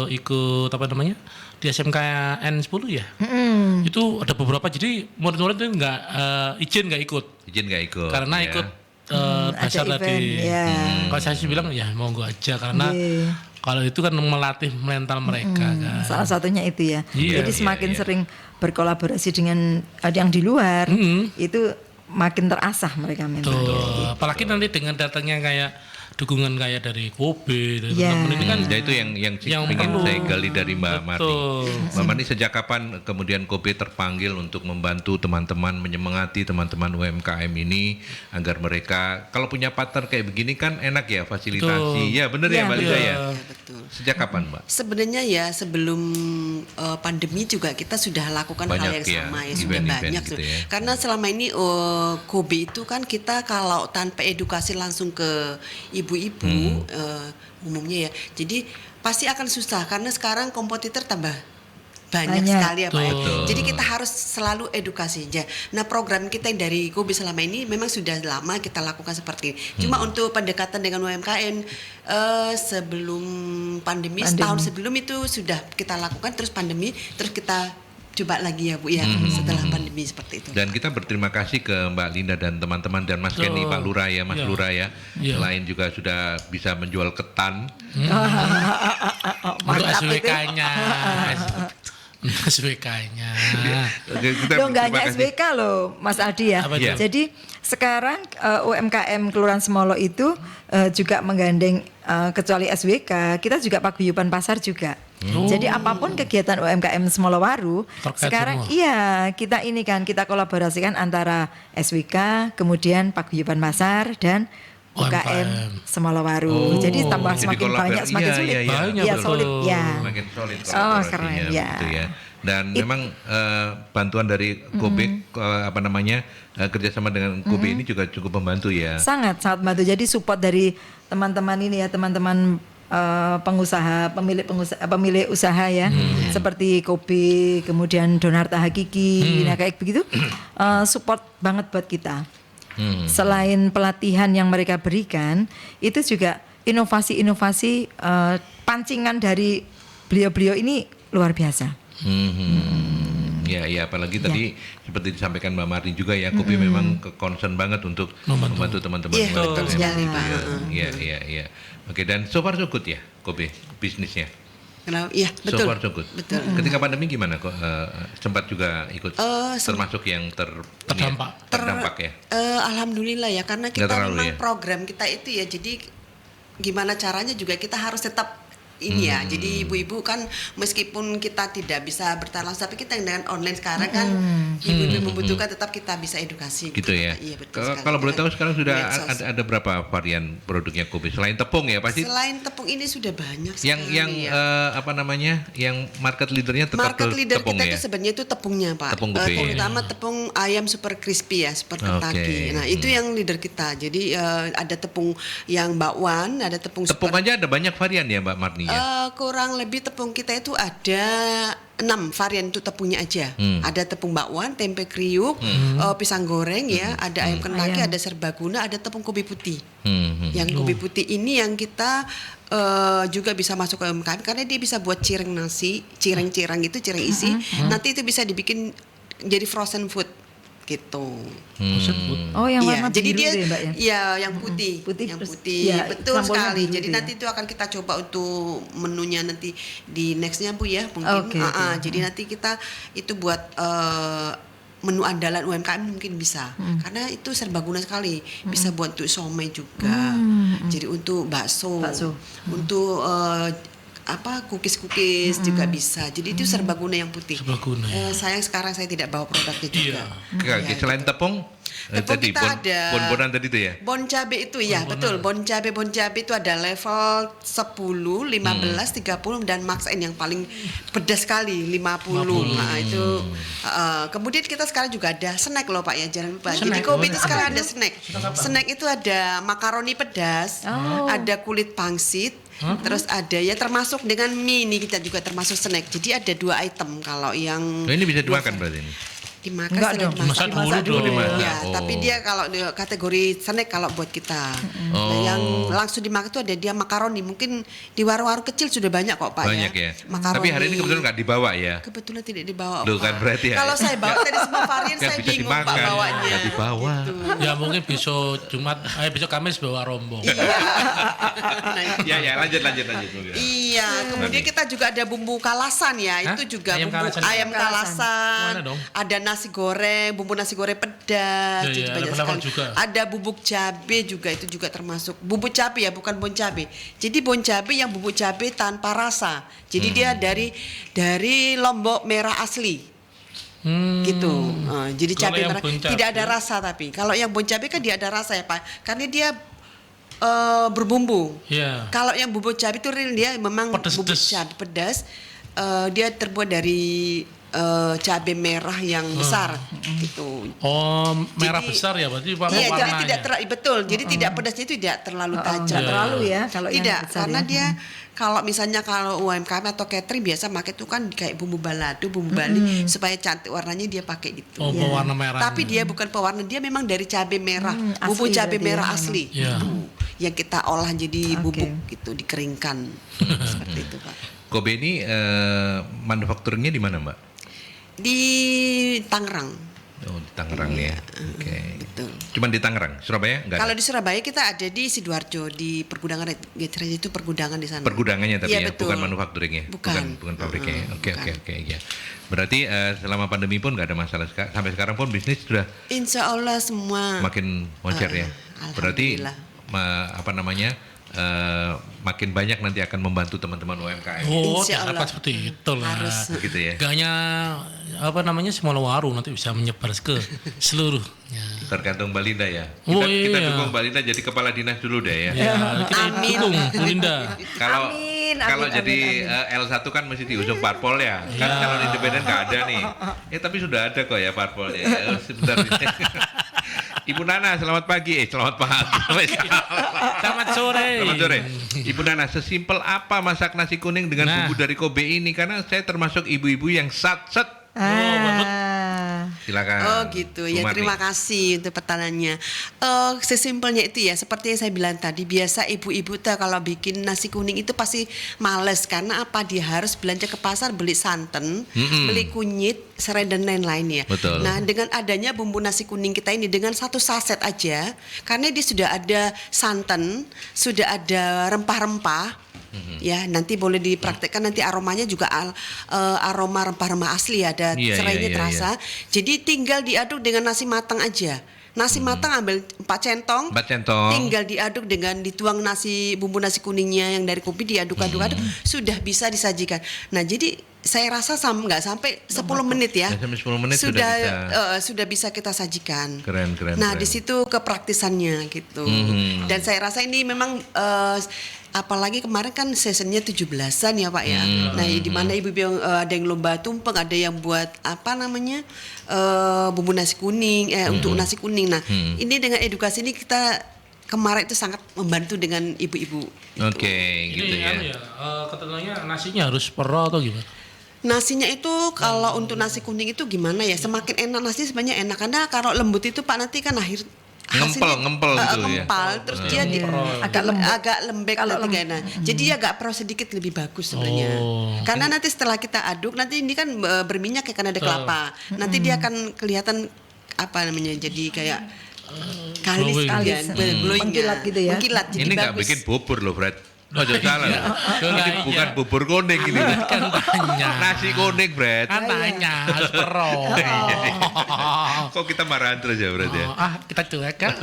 ikut apa namanya di SMKN 10 ya. Itu ada beberapa jadi murid-murid itu izin nggak ikut Izin nggak ikut. karena ya. ikut Ada dasar event, tadi. ya. Kalau saya sih bilang ya monggo aja karena Iya. kalau itu kan melatih mental mereka kan. Salah satunya itu ya. Iya, Jadi iya, semakin iya. sering berkolaborasi dengan yang di luar, itu makin terasah mereka mental. Tuh, apalagi nanti dengan datangnya kayak dukungan kayak dari Kobe dari Iya. teman-teman ini kan Ya itu yang yang ingin perlu. saya gali dari Mbak Marni. Betul. Mbak Marni sejak kapan kemudian Kobe terpanggil untuk membantu teman-teman, menyemangati teman-teman UMKM ini agar mereka kalau punya partner kayak begini kan enak ya fasilitasi. Betul. Ya benar ya Iya, Mbak Lida ya. Ya, betul. Sejak kapan Mbak? Sebenarnya ya sebelum pandemi juga kita sudah lakukan Banyak hal yang ya, sama ya sudah event-event banyak gitu ya. karena selama ini Kobe itu kan kita kalau tanpa edukasi langsung ke ibu-ibu umumnya ya jadi pasti akan susah karena sekarang kompetitor tambah banyak Banyak. sekali ya Pak ya. Betul. Jadi kita harus selalu edukasi aja. Nah program kita yang dari Kobe selama ini memang sudah lama kita lakukan seperti ini. Cuma untuk pendekatan dengan UMKM sebelum pandemi setahun sebelum itu sudah kita lakukan terus pandemi terus kita coba lagi ya Bu ya setelah pandemi seperti itu. Dan kita berterima kasih ke Mbak Linda dan teman-teman dan Mas Kenny, Pak Lurah ya, Mas Iya. Lurah ya. Iya. Selain juga sudah bisa menjual ketan. untuk Mantap itu. SWK-nya. SWK-nya. Kita Loh, nggak berterima hanya kasih. SBK loh Mas Adi ya. Apa itu? Jadi sekarang UMKM Kelurahan Semolo itu juga menggandeng kecuali SWK, kita juga paguyuban pasar juga. Jadi apapun kegiatan UMKM Semolowaru Terkait sekarang semua. iya kita kolaborasikan antara SWK, kemudian paguyuban pasar dan UKM Semolowaru. Jadi tambah Jadi semakin kolaborasi. banyak semakin Iya, sulit. iya, iya. Banyak, Iya betul. solid ya. Semakin solid Oh, kolaborasinya keren, ya. gitu ya. Dan memang bantuan dari Kobe kerjasama dengan Kobe ini juga cukup membantu ya. Sangat membantu. Jadi support dari teman-teman ini ya, teman-teman pemilik usaha ya, seperti Kobe, kemudian Donarta Hakiki, nah kayak begitu, support banget buat kita. Selain pelatihan yang mereka berikan, itu juga inovasi-inovasi pancingan dari beliau-beliau ini luar biasa. Ya, apalagi tadi seperti disampaikan Mbak Marni juga ya, Kopi memang concern banget untuk membantu teman-teman Iya, wanita. betul sekali, Pak. Iya. Oke, dan so far so good ya, Kopi bisnisnya. Kenapa? Iya, betul. So far so good. Betul. Ketika pandemi gimana kok? Sempat juga ikut termasuk yang terdampak ya? Alhamdulillah ya, karena Nggak kita terlalu memang ya? program kita itu ya, jadi gimana caranya juga kita harus tetap ini ya. Jadi ibu-ibu kan meskipun kita tidak bisa bertahan langsung, tapi kita dengan online sekarang kan ibu-ibu membutuhkan, tetap kita bisa edukasi. Gitu ya. Iya, betul sekali. Kalau boleh tahu sekarang sudah Medsos. ada berapa varian produknya Kopi selain tepung ya pasti? Selain tepung ini sudah banyak Yang sekali ya. apa namanya? Yang market leadernya tetap Market leader tepung kita ya. itu sebenarnya itu tepungnya, Pak. Tepung Kopi. Terutama tepung ayam super crispy ya, super Kentucky. Nah, itu yang leader kita. Jadi ada tepung yang bakwan, ada tepung Tepung super. aja ada banyak varian ya Mbak Marni ya. Kurang lebih tepung kita itu ada 6 varian untuk tepungnya aja. Ada tepung bakwan, tempe kriuk, pisang goreng ya, ada ayam Kentucky, ada serbaguna, ada tepung kopi putih. Yang kopi putih ini yang kita juga bisa masuk ke UMKM karena dia bisa buat cireng nasi, cireng-cireng itu, cireng isi. Nanti itu bisa dibikin jadi frozen food gitu. Oh, yang Iya, warna jadi biru dia itu ya, Mbak ya? iya yang putih, Putih yang terus, putih, ya, betul sampulnya sekali. biru Jadi itu nanti ya? itu akan kita coba untuk menunya nanti di nextnya Bu ya mungkin. Oke. Jadi nanti kita itu buat menu andalan UMKM mungkin bisa, karena itu serbaguna sekali. Bisa buat untuk somai juga, jadi untuk bakso. Untuk cookies juga bisa. Jadi itu serbaguna yang putih. Serbaguna, ya. Sayang sekarang saya tidak bawa produknya juga. Oke, selain tepung, Tepung tadi kita ada bon-bonan tadi itu ya. Bon cabe itu ya, betul. Bon cabe itu ada level 10, 15, 30 dan max N yang paling pedas sekali 50. Nah, itu kemudian kita sekarang juga ada snack loh Pak ya, jangan lupa. Jadi kopi itu sekarang ada snack. Snack itu ada makaroni pedas, ada kulit pangsit, terus ada ya termasuk dengan mie ini kita juga termasuk snack. Jadi ada 2 item kalau yang Nah, ini bisa dimakan berarti ini. dimakan Enggak sering dong, dimasak dulu dong. Ya, Oh. tapi dia kalau di kategori snack kalau buat kita. Nah, yang langsung dimakan itu ada dia makaroni. Mungkin di warung-warung kecil sudah banyak kok Pak Banyak ya. Makaroni. Tapi hari ini kebetulan nggak dibawa ya. Kebetulan tidak dibawa. Loh, Pak. kan berarti ya. Kalau saya bawa tadi semua varian Nggak saya bisa bingung Pak dimakan, bawanya. nggak dibawa. Gitu. Ya mungkin besok Jumat, besok Kamis bawa rombong. Iya. Nah, itu. Ya, lanjut. Iya, kemudian kita juga ada bumbu kalasan ya. Hah? Itu juga Ayam bumbu kalasan. ayam kalasan. Mana dong? Ada nasi goreng, bumbu nasi goreng pedas, Iya, itu iya, banyak level-level sekali. juga. Ada bubuk cabe juga, itu juga termasuk bubuk cabe ya, bukan bon cabe. Jadi bon cabe yang bubuk cabe tanpa rasa. Jadi dia dari lombok merah asli. Gitu. Jadi Kalau cabai yang merah bon cabe- tidak ada rasa, tapi kalau yang bon cabe kan dia ada rasa ya Pak, karena dia berbumbu. Iya. Kalau yang bubuk cabai itu real dia memang Pedes-pedes. bubuk cabai pedas. Dia terbuat dari cabai merah yang besar gitu. Oh, merah Jadi- besar ya berarti Pak Iya, jadi warnanya. tidak betul. Jadi tidak pedasnya itu tidak terlalu tajam. Nggak terlalu ya kalau yang Tidak, besar karena ya. dia kalau misalnya kalau UMKM atau catering biasa pakai itu kan kayak bumbu balado, bumbu Bali supaya cantik warnanya dia pakai gitu. Oh, pewarna merah. Tapi dia bukan pewarna, dia memang dari cabai merah, bumbu asli cabai berarti merah ya, asli. Iya. Gitu. Yang kita olah jadi Oke. bubuk gitu, dikeringkan. Seperti itu, Pak. Kobe ini manufakturnya di mana Mbak? Di Tangerang. Oh, di Tangerang ya. Oke. Betul. Cuman di Tangerang, Surabaya enggak? Kalau di Surabaya kita ada di Sidoarjo di pergudangan Getreja itu pergudangan di sana. Pergudangannya tapi Iya, ya, betul. bukan manufakturnya. Bukan. Bukan pabriknya. Oke, Bukan. oke, ya. Berarti selama pandemi pun nggak ada masalah sampai sekarang pun bisnis sudah Insya Allah semua. makin moncer ya. Berarti Alhamdulillah. makin banyak nanti akan membantu teman-teman UMKM. Oh, Insya tidak Allah. dapat seperti itu lah. Harus. Begitu ya. Gak hanya semua warung nanti bisa menyebar ke seluruhnya. Tergantung Mbak Linda ya. Oh, Kita iya. dukung Mbak Linda jadi kepala dinas dulu deh ya. Ya, kita Amin. dukung Bu Linda. Kalau Amin, kalau amin, jadi amin. L1 kan mesti diusung parpol ya. Kan calon independen nggak ada nih. Tapi sudah ada kok ya parpolnya. Ya, sebentar. Ibu Nana, selamat pagi. Selamat pagi. Selamat sore. Selamat sore. Ibu Nana, sesimpel apa masak nasi kuning dengan Nah. bumbu dari Kobe ini? Karena saya termasuk ibu-ibu yang sat-set. Oh, silakan. Oh gitu Bu ya, Marni. terima kasih untuk pertanyaannya. Sesimpelnya itu ya, seperti yang saya bilang tadi, biasa ibu-ibu tuh kalau bikin nasi kuning itu pasti males karena apa? Dia harus belanja ke pasar beli santan, beli kunyit, serai dan lain-lain ya. Betul. Nah dengan adanya bumbu nasi kuning kita ini dengan satu saset aja, karena dia sudah ada santan, sudah ada rempah-rempah. Ya nanti boleh dipraktekkan, nanti aromanya juga aroma rempah-rempah asli, ada Iya, serainya iya, terasa. Jadi tinggal diaduk dengan nasi matang aja. Nasi matang ambil 4 centong, 4 centong. tinggal diaduk dengan dituang bumbu nasi kuningnya yang dari kopi, diaduk-aduk, sudah bisa disajikan. Nah jadi saya rasa nggak sampai 10 menit ya. Nggak sampai 10 menit sudah bisa. Sudah bisa kita sajikan. Keren. Nah di situ kepraktisannya gitu. Dan saya rasa ini memang apalagi kemarin kan seasonnya 17-an ya Pak ya. Nah di mana ibu-ibu ada yang lomba tumpeng, ada yang buat apa namanya bumbu nasi kuning untuk nasi kuning. Nah ini dengan edukasi ini kita kemarin itu sangat membantu dengan ibu-ibu. Oke, gitu Ini ya. ketentuannya nasinya harus pro atau gimana? Nasinya itu kalau untuk nasi kuning itu gimana ya? Semakin enak nasi sebenarnya enak, karena kalau lembut itu Pak nanti kan Ngempel gitu ya. ngempal, terus dia agak lembek nanti kayaknya. Jadi agak pro sedikit lebih bagus sebenarnya. Karena nanti setelah kita aduk, nanti ini kan berminyak ya karena ada kelapa. Nanti dia akan kelihatan apa namanya? Jadi kayak kalis Mengkilat gitu ya. Mengkilat jadi Ini nggak bagus. bikin bubur loh, Brad. Oh, salah. Ini bukan bubur kuning ini. Kan tanya. Nasi kuning, Brad. Kan tanya harus pro. Kok kita marahan terus ya, Brad ya? Kita cuek kan?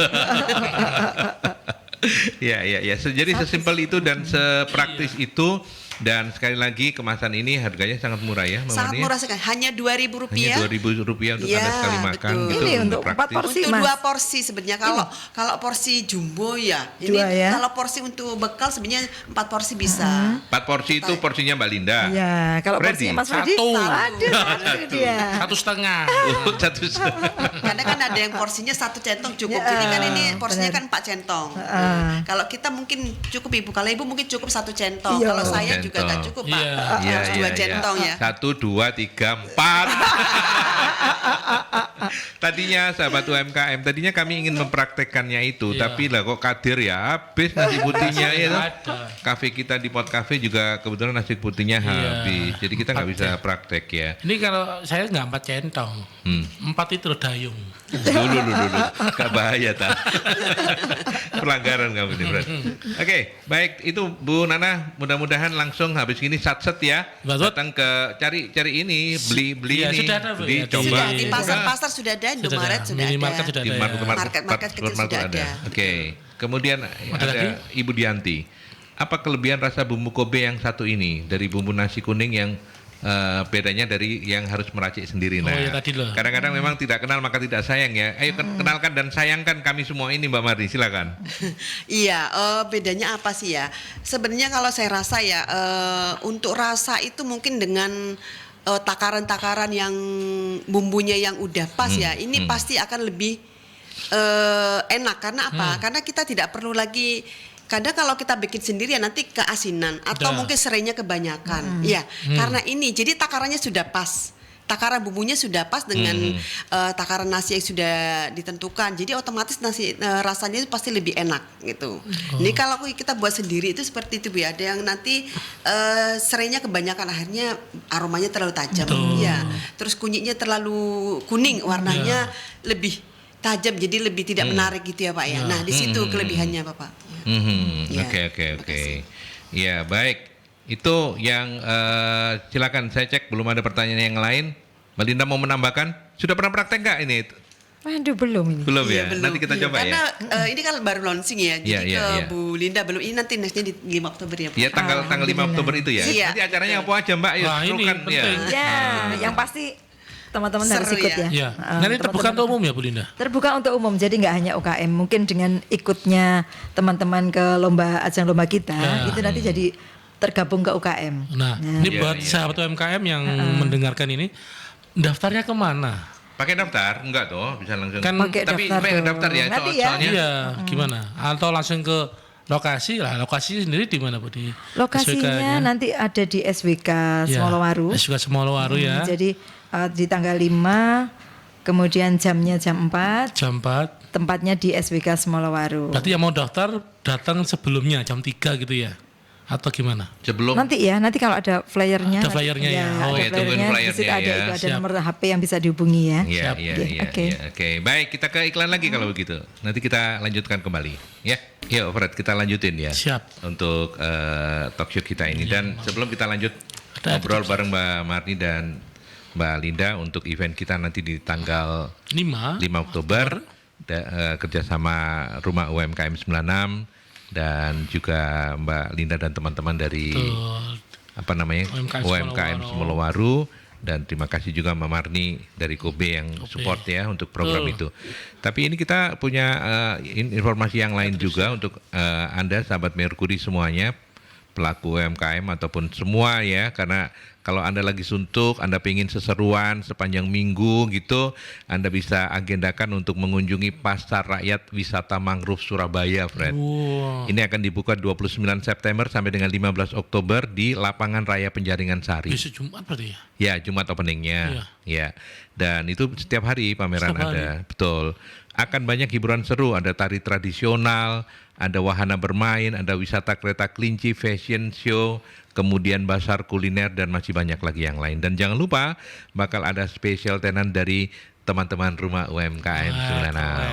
Ya. Jadi sesimpel itu dan sepraktis itu. Dan sekali lagi kemasan ini harganya sangat murah ya, Mbak Sangat Marni? murah sekali, hanya Rp2.000. Hanya Rp2.000 untuk Ya, Anda sekali makan betul. gitu. Ini untuk praktis. 4 porsi. Untuk Mas. 2 porsi sebenarnya, kalau porsi jumbo ya. Ini 2 ya. kalau porsi untuk bekal sebenarnya 4 porsi bisa. 4 porsi itu porsinya Mbak Linda. Ya, kalau Freddy? porsinya Mas Freddy Satu. satu dia. 1,5. Satu. Karena kan ada yang porsinya 1 centong cukup. Jadi kan ini porsinya kan 4 centong. Kalau kita mungkin cukup Ibu, kalau Ibu mungkin cukup 1 centong. Iya. Kalau saya juga Centong. nggak cukup Pak. Iya. Harus 2 centong ya. 1, 2, 3, 4. Tadinya sahabat UMKM, tadinya kami ingin mempraktekkannya itu, Iya. tapi lah kok kadir ya habis nasi putihnya ya. toh. Ada. Kafe kita di Pot Cafe juga kebetulan nasi putihnya habis, jadi kita nggak bisa praktek ya. Ini kalau saya nggak 4 centong. 4 itu dayung. Dulu, gak bahaya tak? Pelanggaran kamu nih, Brad. Oke, baik itu Bu Nana, mudah-mudahan langsung habis ini sat-set ya. Betul. Datang ke cari ini, beli Iya, ini, sudah ada, Bu, beli ya. coba. Sudah di pasar-pasar sudah ada, Indomaret sudah ada. Minimarket sudah Di ada. Market-market kecil sudah ada. Oke. Kemudian Ada ada lagi? Ibu Dianti. Apa kelebihan rasa bumbu Kobe yang satu ini dari bumbu nasi kuning yang bedanya dari yang harus meracik sendiri? Nah, ya tadi loh. kadang-kadang memang tidak kenal maka tidak sayang ya. Ayo kenalkan dan sayangkan kami semua ini, Mbak Marni, silakan. Iya, bedanya apa sih ya? Sebenarnya kalau saya rasa ya, untuk rasa itu mungkin dengan takaran-takaran yang bumbunya yang udah pas ya, ini pasti akan lebih enak. Karena apa? Karena kita tidak perlu lagi. Kadang kalau kita bikin sendiri ya nanti keasinan atau Udah. mungkin serainya kebanyakan. Ya, karena ini jadi takarannya sudah pas. Takaran bumbunya sudah pas dengan takaran nasi yang sudah ditentukan. Jadi otomatis nasi rasanya itu pasti lebih enak gitu. Ini kalau kita buat sendiri itu seperti itu Bu. Ada yang nanti serainya kebanyakan, akhirnya aromanya terlalu tajam. Ya. Terus kunyitnya terlalu kuning, warnanya lebih tajam, jadi lebih tidak menarik gitu ya Pak ya. Nah, di situ kelebihannya Bapak. Ya, Oke. Ya, baik. Itu yang silakan saya cek, belum ada pertanyaan yang lain. Mbak Linda mau menambahkan? Sudah pernah praktek nggak ini? Waduh, belum ini. Belum Iya, ya? Nanti kita coba Karena ya. ini kan baru launching ya. Jadi Iya. Bu Linda belum. Ini nanti nextnya di 5 Oktober ya Bu. Ya tanggal 5 Oktober itu ya. Iya. Nanti acaranya apa aja Mbak? Ayo Wah, ini serukan ya. penting. Ya, yang pasti teman-teman harus Seru ikut ya. ya. Ya. Heeh, Nanti terbuka teman-teman. untuk umum ya Bu Linda? Terbuka untuk umum, jadi nggak hanya UKM. Mungkin dengan ikutnya teman-teman ke ajang lomba kita, Ya. itu nanti jadi tergabung ke UKM. Nah, ini Iya, buat iya. sahabat UMKM yang mendengarkan ini, daftarnya kemana? Pakai daftar? Enggak toh, bisa langsung. Kan Pakai Tapi daftar pakai dong. daftar ya. Nanti ya. Soalnya iya, gimana? Atau langsung ke lokasi lah. Lokasi sendiri di mana Bu? Di Lokasinya SWK-nya? nanti ada di SWK Ya, Semolowaru. SWK Semolowaru ya. Jadi di tanggal 5 kemudian jamnya jam 4, Jam 4. tempatnya di SWK Semolowaru. Berarti yang mau daftar datang sebelumnya jam 3 gitu ya? Atau gimana? Sebelum Nanti kalau ada flyernya. Ada flyernya ya. Oh, ada ya, tungguin Di flyernya situ ada, ya. itu ada Siap. nomor HP yang bisa dihubungi ya. Iya, Siap. iya, Oke, iya, oke. iya, oke. Baik, kita ke iklan lagi kalau begitu. Nanti kita lanjutkan kembali. Ya, yuk Fred, kita lanjutin ya. Siap. Untuk talk show kita ini. Dan sebelum kita lanjut Ada ngobrol bareng Mbak Marni dan Mbak Linda untuk event kita nanti di tanggal 5. 5 Oktober kerjasama Rumah UMKM 96 dan juga Mbak Linda dan teman-teman dari Betul. apa namanya UMKM UMKM Semolowaru, dan terima kasih juga Mbak Marni dari Kobe yang support ya untuk program itu. Tapi ini kita punya informasi yang lain juga untuk Anda sahabat Mercury semuanya, pelaku UMKM ataupun semua ya, karena kalau Anda lagi suntuk, Anda pengen seseruan sepanjang minggu gitu, Anda bisa agendakan untuk mengunjungi Pasar Rakyat Wisata Mangrove Surabaya, Fred. Wow. Ini akan dibuka 29 September sampai dengan 15 Oktober di Lapangan Raya Penjaringan Sari. Besok Jumat berarti ya? Ya, Jumat openingnya. Ya. Dan itu setiap hari pameran Setiap ada. Betul. Akan banyak hiburan seru, ada tari tradisional, ada wahana bermain, ada wisata kereta kelinci, fashion show, kemudian basar kuliner dan masih banyak lagi yang lain. Dan jangan lupa bakal ada special tenant dari teman-teman Rumah UMKM Sebenarnya.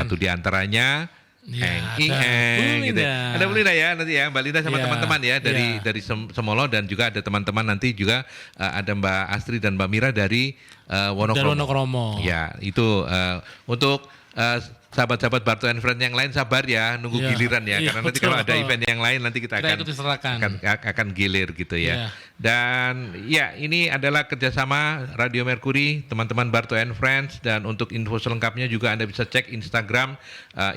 Satu di antaranya Ya, Eng ada gitu. Linda. Ada Bu Linda ya nanti ya, Mbak Linda sama Ya, teman-teman ya dari ya. Semolo, dan juga ada teman-teman nanti juga ada Mbak Astri dan Mbak Mira dari Wonokromo. Wonokromo. Ya, itu untuk sahabat-sahabat Barto and Friends yang lain sabar ya, nunggu Ya, giliran ya, iya, karena nanti betul. kalau ada event yang lain nanti kita Kita ikut sertakan. akan gilir gitu ya. Ya. Dan ya, ini adalah kerjasama Radio Mercury, teman-teman Barto and Friends, dan untuk info selengkapnya juga Anda bisa cek Instagram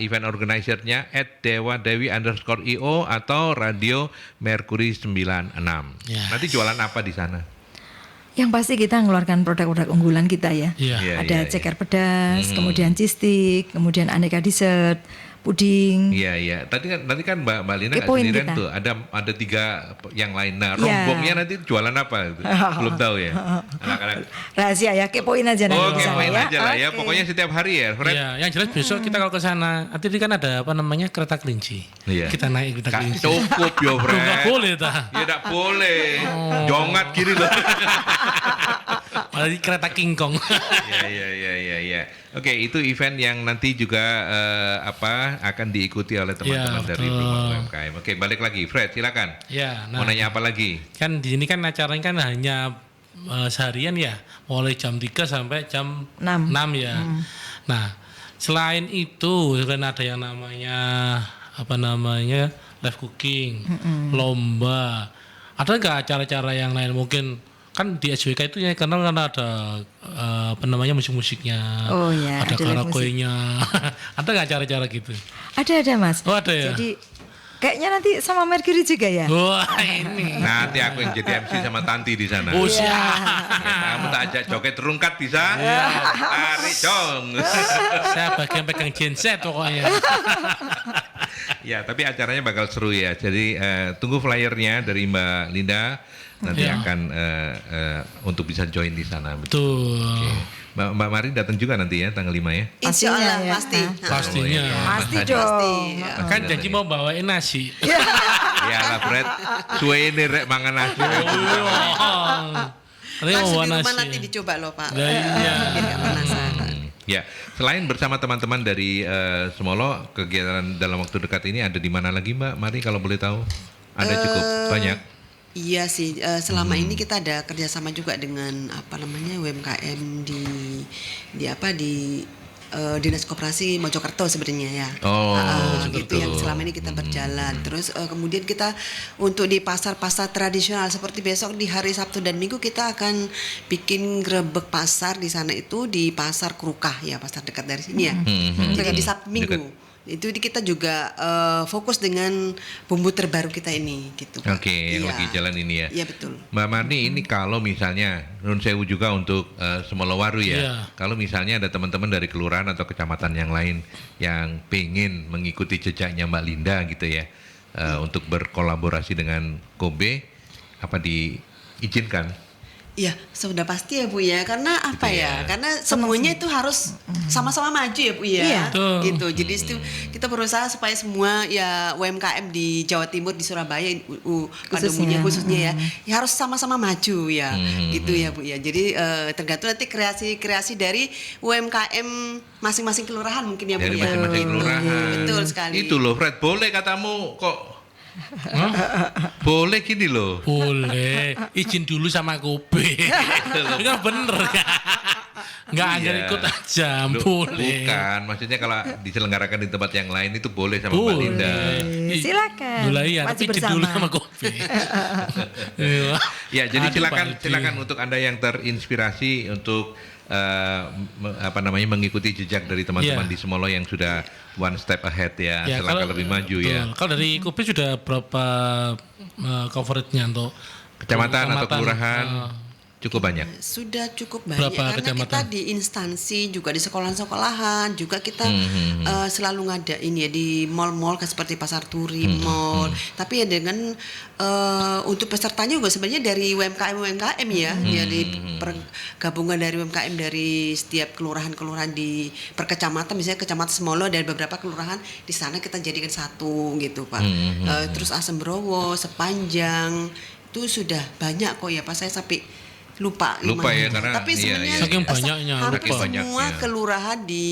event organizer-nya @dewadewi_io atau Radio Mercury 96. Yes. Nanti jualan apa di sana? Yang pasti kita mengeluarkan produk-produk unggulan kita ya. Iya. Iya, Ada iya, ceker pedas, kemudian cheese stick, kemudian aneka dessert, puding. Iya, iya. Nanti kan Mbak Lina nggak Kepoin sendirian kita. tuh. Ada 3 yang lain. Nah, Iya. rombongnya nanti jualan apa? Belum tahu ya. Anak-anak. Rahasia ya, kepoin aja nanti Oh, di sana kepoin ya. aja lah ya. Oke. Pokoknya setiap hari ya, Fred. Iya, yang jelas besok kita kalau ke sana, nanti kan ada apa namanya kereta kelinci. Iya. Kita naik kereta Nggak kelinci. cukup yo, Fred. Enggak boleh dah. Ya enggak boleh. Jongat gini loh. Malah kereta King Kong. Ya. Oke, itu event yang nanti juga akan diikuti oleh teman-teman Ya, dari betul. Rumah UMKM. Oke, balik lagi, Fred, silakan. Ya, Mau nanya apa lagi? kan di sini kan acaranya kan hanya seharian ya, mulai jam 3 sampai jam 6. 6 ya. Nah, selain itu kan ada yang namanya apa namanya live cooking, lomba. Ada nggak acara-acara yang lain mungkin? Kan di SWK itu ya karena ada apa namanya musik-musiknya, Oh ya, ada ada live karaoke-nya. Ada nggak acara-acara gitu? Ada Mas. Oh, ada ya? Jadi kayaknya nanti sama Mercury juga ya. Wah ini. Nanti aku yang jadi MC sama Tanti di sana. Oh siap. Ya, kamu tak ajak joget terungkat bisa? Tarik dong. Saya bagian pegang genset pokoknya. Ya, tapi acaranya bakal seru ya. Jadi tunggu flyernya dari Mbak Linda. Nanti Ya. akan untuk bisa join di sana. Betul. Mbak Mari datang juga nanti ya tanggal 5 ya. Insya Pastinya Allah ya. pasti. Pastinya. Pasti Mas dong. Kan janji mau bawain nasi. Ya lah Fred, suwe ini rek mangan nasi. Tapi mau Langsung bawa di rumah nasi. nanti dicoba loh Pak. Nah, iya. Biar nggak penasaran. Ya, selain bersama teman-teman dari Semolo, kegiatan dalam waktu dekat ini ada di mana lagi Mbak Mari kalau boleh tahu? Ada cukup banyak. Iya sih, selama ini kita ada kerjasama juga dengan apa namanya UMKM di Dinas Koperasi Mojokerto sebenarnya ya. Oh, gitu betul. yang selama ini kita berjalan. Terus kemudian kita untuk di pasar-pasar tradisional seperti besok di hari Sabtu dan Minggu kita akan bikin grebek pasar di sana itu di Pasar Krukah ya, pasar dekat dari sini ya. Jadi di Sabtu Minggu. Itu kita juga fokus dengan bumbu terbaru kita ini gitu. Pak. Oke, yang Iya. lagi jalan ini ya. Iya betul. Mbak Marni, ini kalau misalnya Nun Sewu juga untuk Semolowaru ya. Iya. Kalau misalnya ada teman-teman dari kelurahan atau kecamatan yang lain yang pengen mengikuti jejaknya Mbak Linda gitu ya, untuk berkolaborasi dengan Kobe, apa diizinkan? Ya, sudah pasti ya Bu ya. Karena apa Gitu ya? ya. Karena semuanya itu harus sama-sama maju ya Bu ya. Iya. Betul. Gitu. Jadi itu kita berusaha supaya semua ya UMKM di Jawa Timur, di Surabaya, khususnya ya harus sama-sama maju ya. Gitu ya Bu ya. Jadi tergantung nanti kreasi-kreasi dari UMKM masing-masing kelurahan mungkin ya Bu Dari ya. masing-masing kelurahan. Betul sekali. Itu loh Fred, boleh katamu kok. Boleh gini loh. Boleh, izin dulu sama Kobe. Itu kan bener kan? Nggak hanya Iya. ikut aja, Loh, boleh. Bukan, maksudnya kalau diselenggarakan di tempat yang lain itu boleh sama Mbak Boleh. Linda. Silakan. Dulu iya, Maju tapi izin bersama. dulu sama Kobe. Iya. Ya, jadi Aduh, silakan Pak Edi. silakan untuk Anda yang terinspirasi untuk mengikuti jejak dari teman-teman Iya. di Semolo yang sudah one step ahead ya, Ya, selangkah lebih maju ya. betul. Kalau dari Kobe sudah berapa coverage-nya untuk Kecamatan atau kelurahan eh, cukup banyak. Sudah cukup banyak Berapa karena kecamatan? kita di instansi juga di sekolahan juga kita selalu ngadain ya di mall-mall seperti Pasar Turi, mall. Tapi ya dengan untuk pesertanya juga sebenarnya dari UMKM ya, dari gabungan dari UMKM dari setiap kelurahan-kelurahan di per kecamatan, misalnya Kecamatan Semolo dan beberapa kelurahan di sana kita jadikan satu gitu Pak. Terus Asembrowo, Sepanjang itu sudah banyak kok ya Pak, saya sampai lupa Ya namanya. karena Tapi iya, sebenarnya iya. Saking banyaknya, hampir lupa. semua Banyaknya. kelurahan di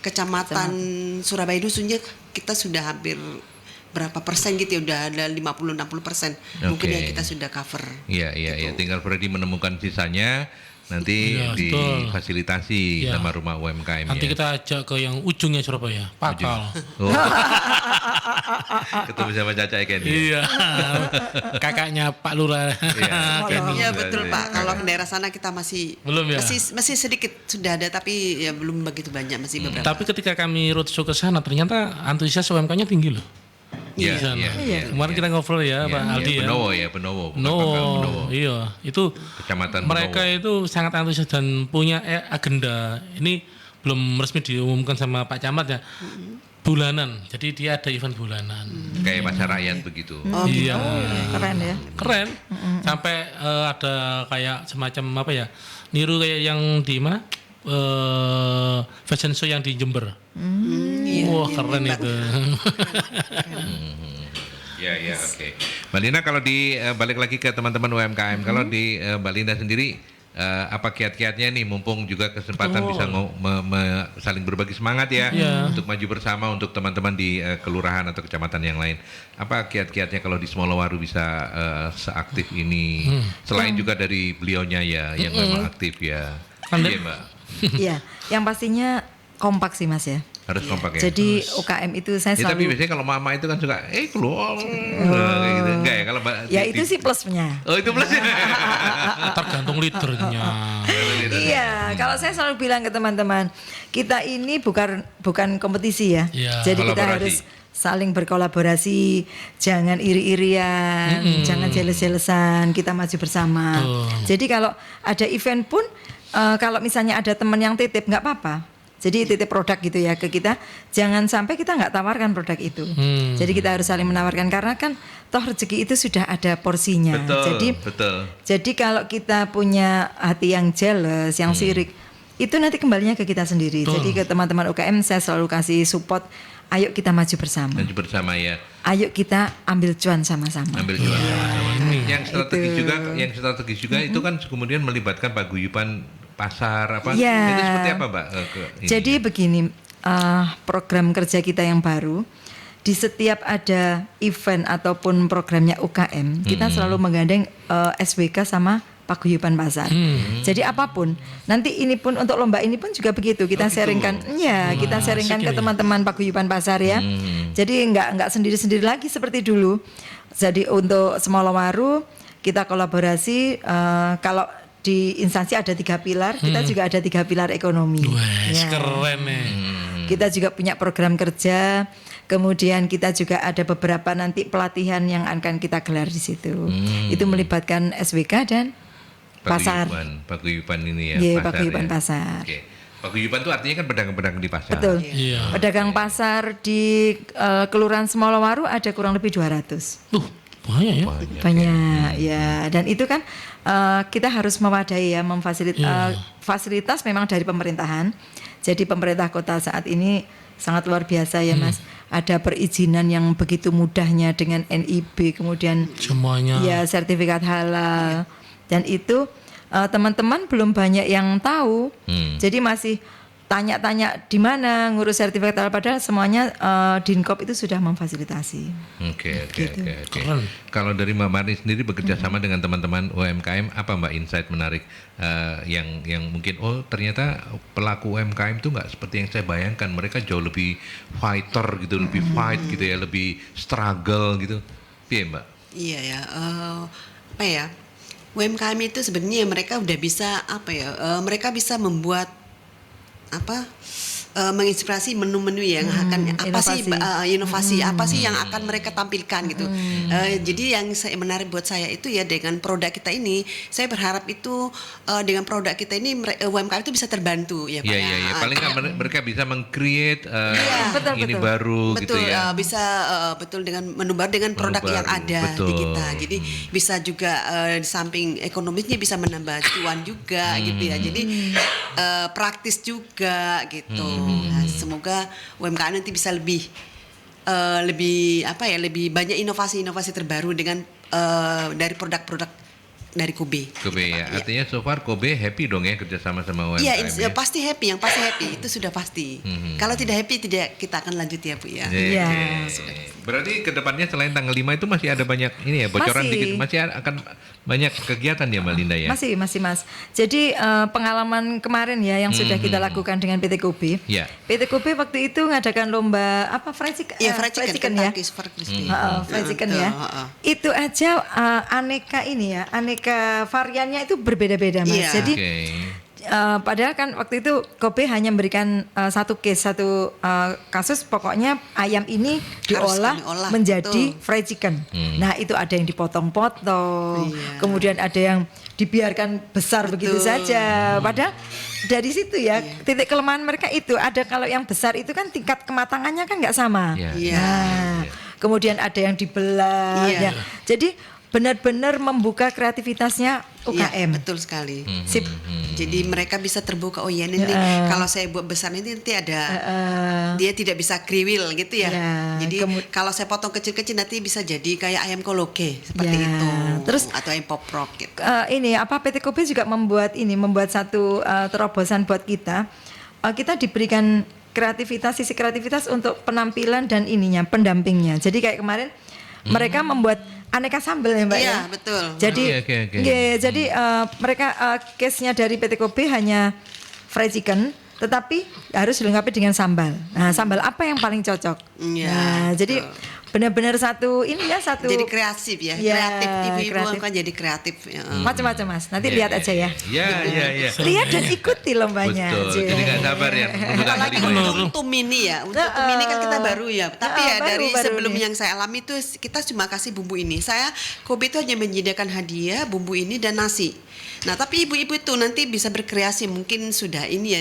Kecamatan Surabaya dusunnya kita sudah hampir berapa persen gitu ya, udah ada 50-60% mungkin Oke. ya kita sudah cover. Iya, Gitu. tinggal Freddy menemukan sisanya nanti Iya, betul. difasilitasi Iya. sama rumah UMKM nanti ya. kita ajak ke yang ujungnya Surabaya, Pakal. Oh. Ketemu sama Caca Eken. Iya, kakaknya Pak Lurah. Iya. Iya betul Pak. Kalau ke daerah sana kita masih Belum ya? masih sedikit sudah ada tapi ya belum begitu banyak, masih beberapa. Tapi ketika kami roadshow ke sana, ternyata antusias UMK-nya tinggi loh. Iya, Di sana. iya. Kemarin kita ngobrol ya, Pak Aldi ya. Benowo. bukan Pakal, Benowo. Iya, itu Kecamatan mereka Benowo. itu sangat antusias dan punya agenda. Ini belum resmi diumumkan sama Pak Camat ya. Bulanan, jadi dia ada event bulanan. Kayak pasar rakyat begitu. Iya, Keren ya. keren. Sampai ada kayak semacam apa ya? Niru kayak yang di mana? Fashion show yang di Jember. Wah, keren itu. Ya, oke. Mbak Linda, kalau balik lagi ke teman-teman UMKM, kalau di Mbak Linda sendiri apa kiat-kiatnya nih, mumpung juga kesempatan bisa saling berbagi semangat ya, Iya. untuk maju bersama untuk teman-teman di kelurahan atau kecamatan yang lain. Apa kiat-kiatnya kalau di Semolowaru bisa seaktif ini? Selain juga dari beliaunya ya, yang memang aktif ya. Iya Mbak, Iya, yang pastinya kompak sih Mas ya. harus kompak ya. Jadi UKM itu saya Ya, tapi selalu biasanya kalau mama itu kan suka keluar kayak gitu. Enggak ya kalau Mbak ya itu sih plusnya. Oh, itu plusnya. Tergantung leadernya. Iya, kalau saya selalu bilang ke teman-teman, kita ini bukan kompetisi ya. Iya. Jadi kita Kolaborasi. harus saling berkolaborasi, jangan iri-irian, jangan jeles-jelesan, kita maju bersama. Betul. Jadi kalau ada event pun, kalau misalnya ada teman yang titip nggak apa-apa. Jadi titip produk gitu ya ke kita, jangan sampai kita nggak tawarkan produk itu. Jadi kita harus saling menawarkan karena kan toh rezeki itu sudah ada porsinya. Betul. Jadi kalau kita punya hati yang jealous, yang sirik, itu nanti kembalinya ke kita sendiri. Betul. Jadi ke teman-teman UKM saya selalu kasih support. Ayo kita maju bersama. Maju bersama ya. Ayo kita ambil cuan sama-sama. Ambil jual. Yang strategis juga itu kan kemudian melibatkan paguyuban pasar apa? Ya. Itu seperti apa Mbak? Jadi begini, program kerja kita yang baru, di setiap ada event ataupun programnya UKM, kita selalu menggandeng SWK sama paguyuban pasar. Jadi apapun, nanti ini pun untuk lomba ini pun juga begitu, kita sharingkan, ya kita sharingkan ke teman-teman paguyuban pasar ya. Jadi nggak sendiri-sendiri lagi seperti dulu. Jadi untuk Semolowaru kita kolaborasi, kalau di instansi ada 3 pilar, kita juga ada 3 pilar ekonomi. Wah, Ya. keren nih. Kita juga punya program kerja, kemudian kita juga ada beberapa nanti pelatihan yang akan kita gelar di situ. Itu melibatkan SWK dan pasar. Paguyuban ini ya. Iya, pasar paguyuban ya. pasar. Oke. Paguyuban itu artinya kan pedagang-pedagang di pasar. Betul. Iya. Pedagang pasar di Kelurahan Semolowaru ada kurang lebih 200. Banyak ya. Banyak ya, dan itu kan kita harus mewadai ya, fasilitas memang dari pemerintahan. Jadi pemerintah kota saat ini sangat luar biasa ya Mas. Ada perizinan yang begitu mudahnya dengan NIB, kemudian Semuanya. ya sertifikat halal, dan itu teman-teman belum banyak yang tahu. Jadi masih tanya-tanya di mana ngurus sertifikat halal, padahal semuanya Dinkop itu sudah memfasilitasi. Oke. Keren. Kalau dari Mbak Marni sendiri bekerja sama dengan teman-teman UMKM, apa Mbak insight menarik yang mungkin ternyata pelaku UMKM itu nggak seperti yang saya bayangkan, mereka jauh lebih fighter gitu, lebih fight gitu ya, lebih struggle gitu. Iya Mbak? Iya ya, apa ya, UMKM itu sebenarnya mereka udah bisa mereka bisa membuat menginspirasi menu-menu yang akan inovasi apa sih yang akan mereka tampilkan gitu. Jadi yang menarik buat saya itu ya, dengan produk kita ini, saya berharap itu dengan produk kita ini UMKM itu bisa terbantu ya Pak. Iya. Paling nggak mereka bisa meng-create ini betul. baru gitu Betul, ya. bisa betul dengan menu baru dengan produk yang baru, ada betul. di kita. Jadi bisa juga di samping ekonomisnya bisa menambah cuan juga gitu ya. Jadi praktis juga gitu. Nah, semoga UMKM nanti bisa lebih banyak inovasi-inovasi terbaru dengan dari produk-produk dari Kobe. Kobe ya. Pak. Artinya so far Kobe happy dong ya kerjasama sama UMKM. Iya, pasti happy. Yang pasti happy itu sudah pasti. Kalau tidak happy, tidak kita akan lanjut ya Bu ya. Iya. Berarti kedepannya selain tanggal 5 itu masih ada banyak ini ya, bocoran Masih. dikit, masih akan banyak kegiatan ya Mbak Linda ya. Masih Mas. Jadi pengalaman kemarin ya yang sudah kita lakukan dengan PT Kobe. Iya. PT Kobe waktu itu ngadakan lomba fried chicken, Iya, fried chicken ya. fried crispy. Fried chicken ya. Betul, Itu aja aneka variannya itu berbeda-beda Mas. Iya. Jadi Oke. padahal kan waktu itu Kobe hanya memberikan satu kasus, pokoknya ayam ini diolah kami olah, menjadi betul. fried chicken. Nah itu ada yang dipotong-potong, Iya. kemudian ada yang dibiarkan besar begitu saja. Padahal dari situ ya titik kelemahan mereka itu ada, kalau yang besar itu kan tingkat kematangannya kan nggak sama. Iya. Iya. Nah, kemudian ada yang dibelah. Iya. Ya. Jadi benar-benar membuka kreativitasnya UKM. Iya, betul sekali. Sip. Jadi mereka bisa terbuka, oh iya nanti kalau saya buat besar nanti ada dia tidak bisa kriwil gitu ya. Ya, Jadi kalau saya potong kecil-kecil nanti bisa jadi kayak ayam koloke seperti Ya, itu. terus atau ayam poprok gitu. PT Kobe juga membuat satu terobosan buat kita. Kita diberikan sisi kreativitas untuk penampilan dan pendampingnya. Jadi kayak kemarin mereka membuat aneka sambal ya Mbak Iya, ya. betul. Jadi Oke. jadi mereka case-nya dari PT Kobe hanya fried chicken, tetapi harus dilengkapi dengan sambal. Nah, sambal apa yang paling cocok? Iya, Nah, jadi benar-benar satu. Jadi kreatif ya, Ya, kreatif ibu-ibu kreatif. kan jadi kreatif. Ya. Macam-macam Mas. Nanti lihat aja ya. Iya. Lihat dan ikuti lombanya. Betul. Jadi nggak sabar ya. Apalagi untuk tumini ya, untuk tumini kan kita baru ya. Tapi ya baru dari sebelum nih. yang saya alami itu kita cuma kasih bumbu ini. Kobe itu hanya menyediakan hadiah bumbu ini dan nasi. Nah tapi ibu-ibu itu nanti bisa berkreasi, mungkin sudah ini ya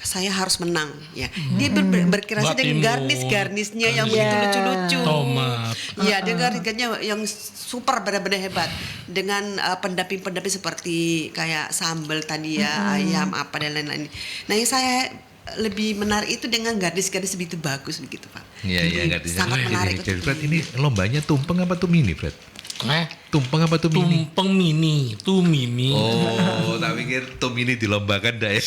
saya harus menang ya. Dia berkreasi dengan garnisnya yang begitu lucu-lucu. Tomat. Iya, dengan garnisnya yang super benar-benar hebat. Dengan pendamping-pendamping seperti kayak sambal tadi ya, ayam apa dan lain-lain. Nah yang saya lebih menarik itu dengan gadis-gadis begitu bagus begitu Pak. Iya, nggak bisa. Sangat menarik. Jadi Fred, ini lombanya tumpeng apa tumini Fred? Tumpeng apa tumini? Tumpeng mini, tumini. Oh, tak pikir tumini dilombakan dah ya.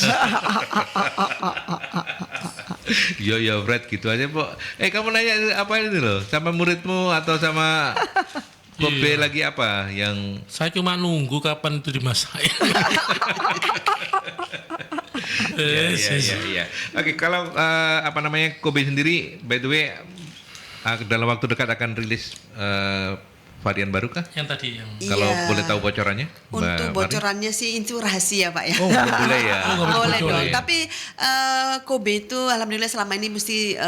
Yo Fred, gitu aja Pok. Kamu nanya apa ini loh? Sama muridmu atau sama Kobe lagi apa yang Saya cuma nunggu kapan itu dimasak. Iya. Oke, kalau Kobe sendiri, by the way, dalam waktu dekat akan rilis varian baru kah? Yang tadi yang Kalau boleh tahu bocorannya? Untuk Mbak Mari? bocorannya sih itu rahasia Pak ya. Oh, nggak boleh ya. Boleh dong. Boleh. Tapi Kobe itu alhamdulillah selama ini mesti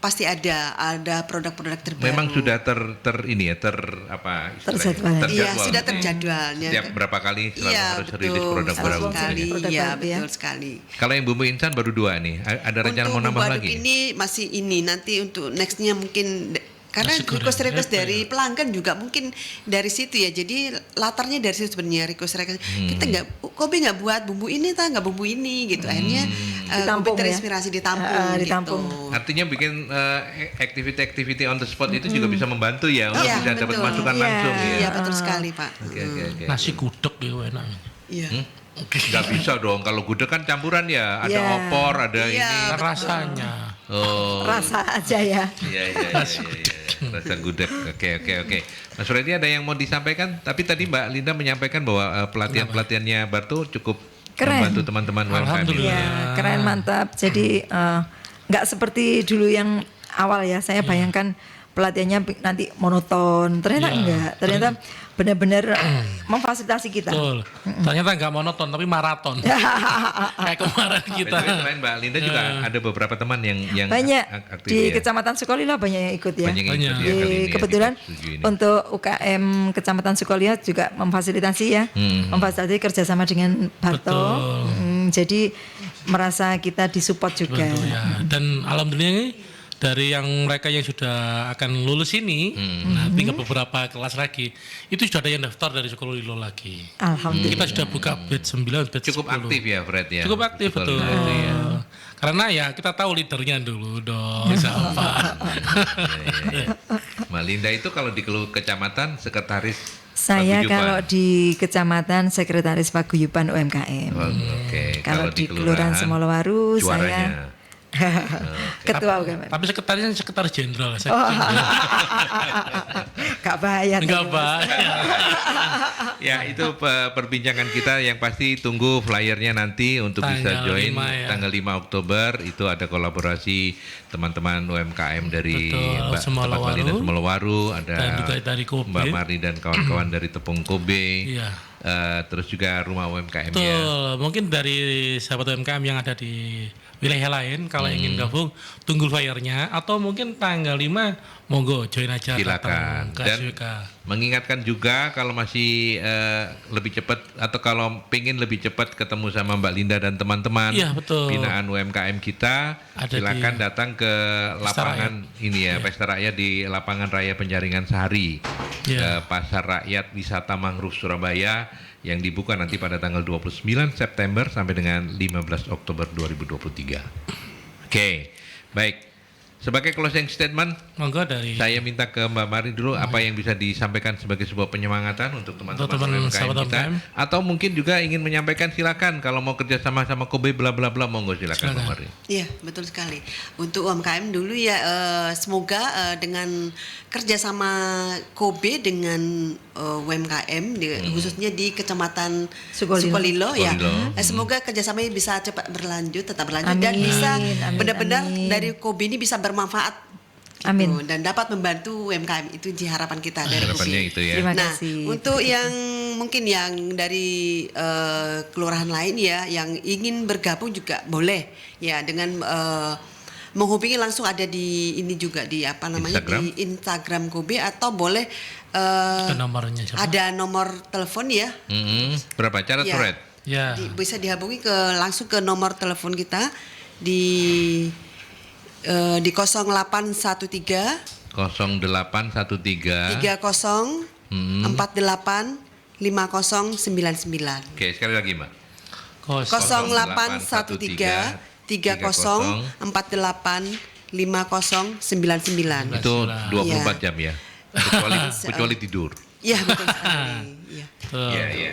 pasti ada produk-produk terbaru. Memang sudah istilahnya, Terjadwal. Iya, sudah terjadwalnya. Setiap berapa kali selalu Iya, harus rilis betul. produk baru. Betul sekali. Produk Iya, baru ya. betul sekali. Kalau yang bumbu instan baru 2 nih. Ada rencana Untuk mau nambah bumbu aduk lagi? ini masih ini nanti untuk nextnya mungkin Karena Nasi goreng. request Itu dari pelanggan juga mungkin dari situ ya. Jadi latarnya dari situ sebenarnya request. Kita Kobe nggak buat bumbu ini, nggak bumbu ini gitu. Akhirnya Ditampung Kobe ya? terinspirasi ditampung, ditampung. gitu. Artinya bikin activity on the spot itu juga bisa membantu ya untuk Iya, bisa dapat betul. masukan Iya. langsung ya. Iya betul sekali Pak. Oke. Nasi gudeg gitu enak. Iya. Nggak bisa dong, kalau gudeg kan campuran ya, ada Iya. opor, ada Iya. ini. Rasanya. Oh. Rasa aja ya. Iya. Rasa gudeg. Oke. Mas Freddy ada yang mau disampaikan? Tapi tadi Mbak Linda menyampaikan bahwa pelatihannya Bartu cukup Keren. membantu teman-teman UMKM. Alhamdulillah. Ya, keren, mantap. Jadi nggak seperti dulu yang awal ya. Saya bayangkan pelatihannya nanti monoton. Ternyata Iya. enggak. Ternyata benar-benar memfasilitasi kita. Betul. Ternyata nggak monoton tapi maraton. Kayak kemarin kita. Betul, selain Mbak Linda juga ada beberapa teman yang Banyak aktif di ya. Kecamatan Sukolilo banyak yang ikut ya. Banyak yang ikut Banyak. ya kali ini ya, Kebetulan kita setuju ini. untuk UKM Kecamatan Sukolilo juga memfasilitasi ya, memfasilitasi kerjasama dengan Barto. Betul. Jadi merasa kita disupport juga. Betul ya. Dan alhamdulillah ini dari yang mereka yang sudah akan lulus ini, nah tinggal beberapa kelas lagi, itu sudah ada yang daftar dari Sukolilo lagi. Alhamdulillah. Kita sudah buka batch 9, batch Cukup 10. aktif ya Fred ya. Cukup aktif, betul. Itu ya. Karena ya kita tahu leadernya dulu dong, siapa. Iya. Mbak Linda itu kalau di kecamatan sekretaris Saya paguyuban. kalau di Kecamatan Sekretaris Paguyuban UMKM. Oh, Oke. Kalau di Kelurahan Semolowaru saya juaranya. Ketua UKM. Tapi sekretaris jenderal. Gak bahaya. Enggak, tuh. Pak. Ya itu perbincangan kita yang pasti tunggu flyernya nanti untuk bisa Tanggal join 5 ya. tanggal 5 Oktober itu ada kolaborasi teman-teman UMKM dari Betul, Mbak Semolowaru. Tempat Malina Semolowaru, ada Dan juga dari Kobe. Mbak Marni dan kawan-kawan dari Tepung Kobe. Iya. Terus juga rumah UMKM ya. Betul. Mungkin dari sahabat UMKM yang ada di wilayah lain kalau ingin gabung tunggu flyernya atau mungkin tanggal 5 monggo join aja Silakan. datang ke Dan SWK. mengingatkan juga kalau masih lebih cepat atau kalau pengen lebih cepat ketemu sama Mbak Linda dan teman-teman Iya, betul. binaan UMKM kita, Ada silakan di datang ke lapangan ini ya, Pesta Rakyat di Lapangan Raya Penjaringan Sehari, Iya. ke Pasar Rakyat Wisata Mangrove Surabaya yang dibuka nanti pada tanggal 29 September sampai dengan 15 Oktober 2023. Oke, baik. Sebagai closing statement, Monggo dari saya minta ke Mbak Mari dulu apa yang bisa disampaikan sebagai sebuah penyemangatan untuk teman-teman Untuk teman UMKM sahabat kita, UMKM. atau mungkin juga ingin menyampaikan silakan kalau mau kerja sama Kobe bla bla bla monggo silakan Mbak Mari. Iya, betul sekali. Untuk UMKM dulu ya, semoga dengan kerjasama Kobe dengan UMKM, khususnya di Kecamatan Sukolilo. Sukolilo ya, Sukolilo. Semoga kerjasamanya bisa cepat berlanjut, tetap berlanjut dan Amin, bisa amin, benar-benar amin. dari Kobe ini bisa bermanfaat. Gitu, Amin. dan dapat membantu UMKM, itu di harapan kita dari Harapannya Kobe. itu ya. Terima Nah, kasih. untuk yang mungkin yang dari kelurahan lain ya, yang ingin bergabung juga boleh ya dengan menghubungi langsung ada di ini juga di apa namanya Instagram? di Instagram Kobe atau boleh ke nomornya siapa? ada nomor telepon ya. Berapa cara Ya. thread? Ya. Bisa dihubungi langsung ke nomor telepon kita di 0813 0813 30 48 5099. Oke, sekali lagi Mbak. 0813 30 48 5099. Itu 24 jam ya. Kecuali tidur. Iya betul sekali. Iya.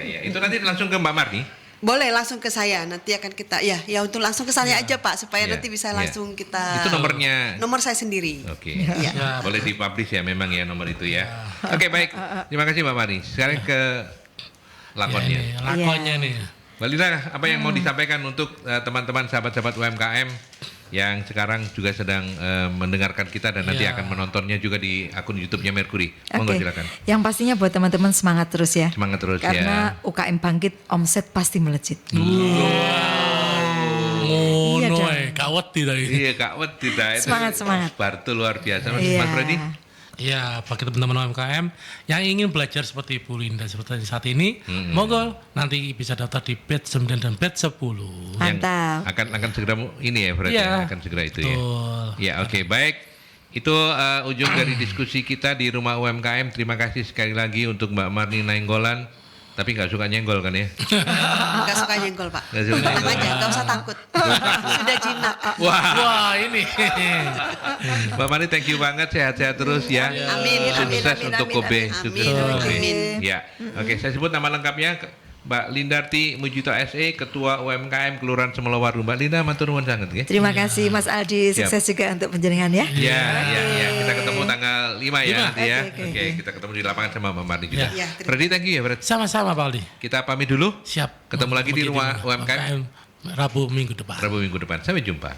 Iya. Itu nanti langsung ke Mbak Marni. Boleh langsung ke saya, nanti akan kita ya untuk langsung ke saya aja Pak supaya Ya, nanti bisa ya. langsung kita. Itu nomornya. Nomor saya sendiri. Oke. Iya. Boleh dipublish ya memang ya nomor itu ya. Oke, baik. Terima kasih Mbak Marni. Sekarang ke lakonnya. Ini, lakonnya nih. Mbak Lina, apa yang mau disampaikan untuk teman-teman sahabat-sahabat UMKM yang sekarang juga sedang mendengarkan kita dan nanti Ya. akan menontonnya juga di akun YouTube-nya Mercury. Monggo Oke. silakan. Yang pastinya buat teman-teman semangat terus ya. Semangat terus ya. Karena UKM bangkit, omset pasti melejit. Ngono dong. kawat tidak ini. Iya Kak Wet tidak. Semangat. Bartu luar biasa Mas, Iya. Mas Freddy. Ya, bagi teman-teman UMKM yang ingin belajar seperti Ibu Linda seperti saat ini, monggo nanti bisa daftar di batch 9 dan batch 10. Yang Mantap. akan segera ini ya Freddy Iya. akan segera itu ya. Betul. Ya oke baik. Itu ujung dari diskusi kita di Rumah UMKM. Terima kasih sekali lagi untuk Mbak Marni Nainggolan. Tapi nggak suka nyenggol kan ya? Nggak suka nyenggol, Pak. Nggak suka Tenang nyenggol. aja, nggak usah takut. Sudah jinak. Wah, ini. Mbak Marni, thank you banget, sehat-sehat terus ya. Amin, Sukses amin, untuk amin, Kobe. amin, Sukses amin, untuk Kobe. amin. Ya, oke, saya sebut nama lengkapnya Mbak Lindarti Mujito SE, Ketua UMKM Kelurahan Semelawaru. Mbak Linda, matur nuwun sangat ya. Terima kasih Mas Aldi, sukses juga untuk penjenengan ya. Ya, kita ketemu tanggal 5 ya nanti ya. Oke. Oke, kita ketemu di lapangan sama Mbak Marni juga. Ya, terima Freddy, thank you ya, Fred. Sama-sama Pak Aldi. Kita pamit dulu. Siap. Ketemu lagi di Rumah UMKM Rabu minggu depan. Rabu minggu depan. Sampai jumpa.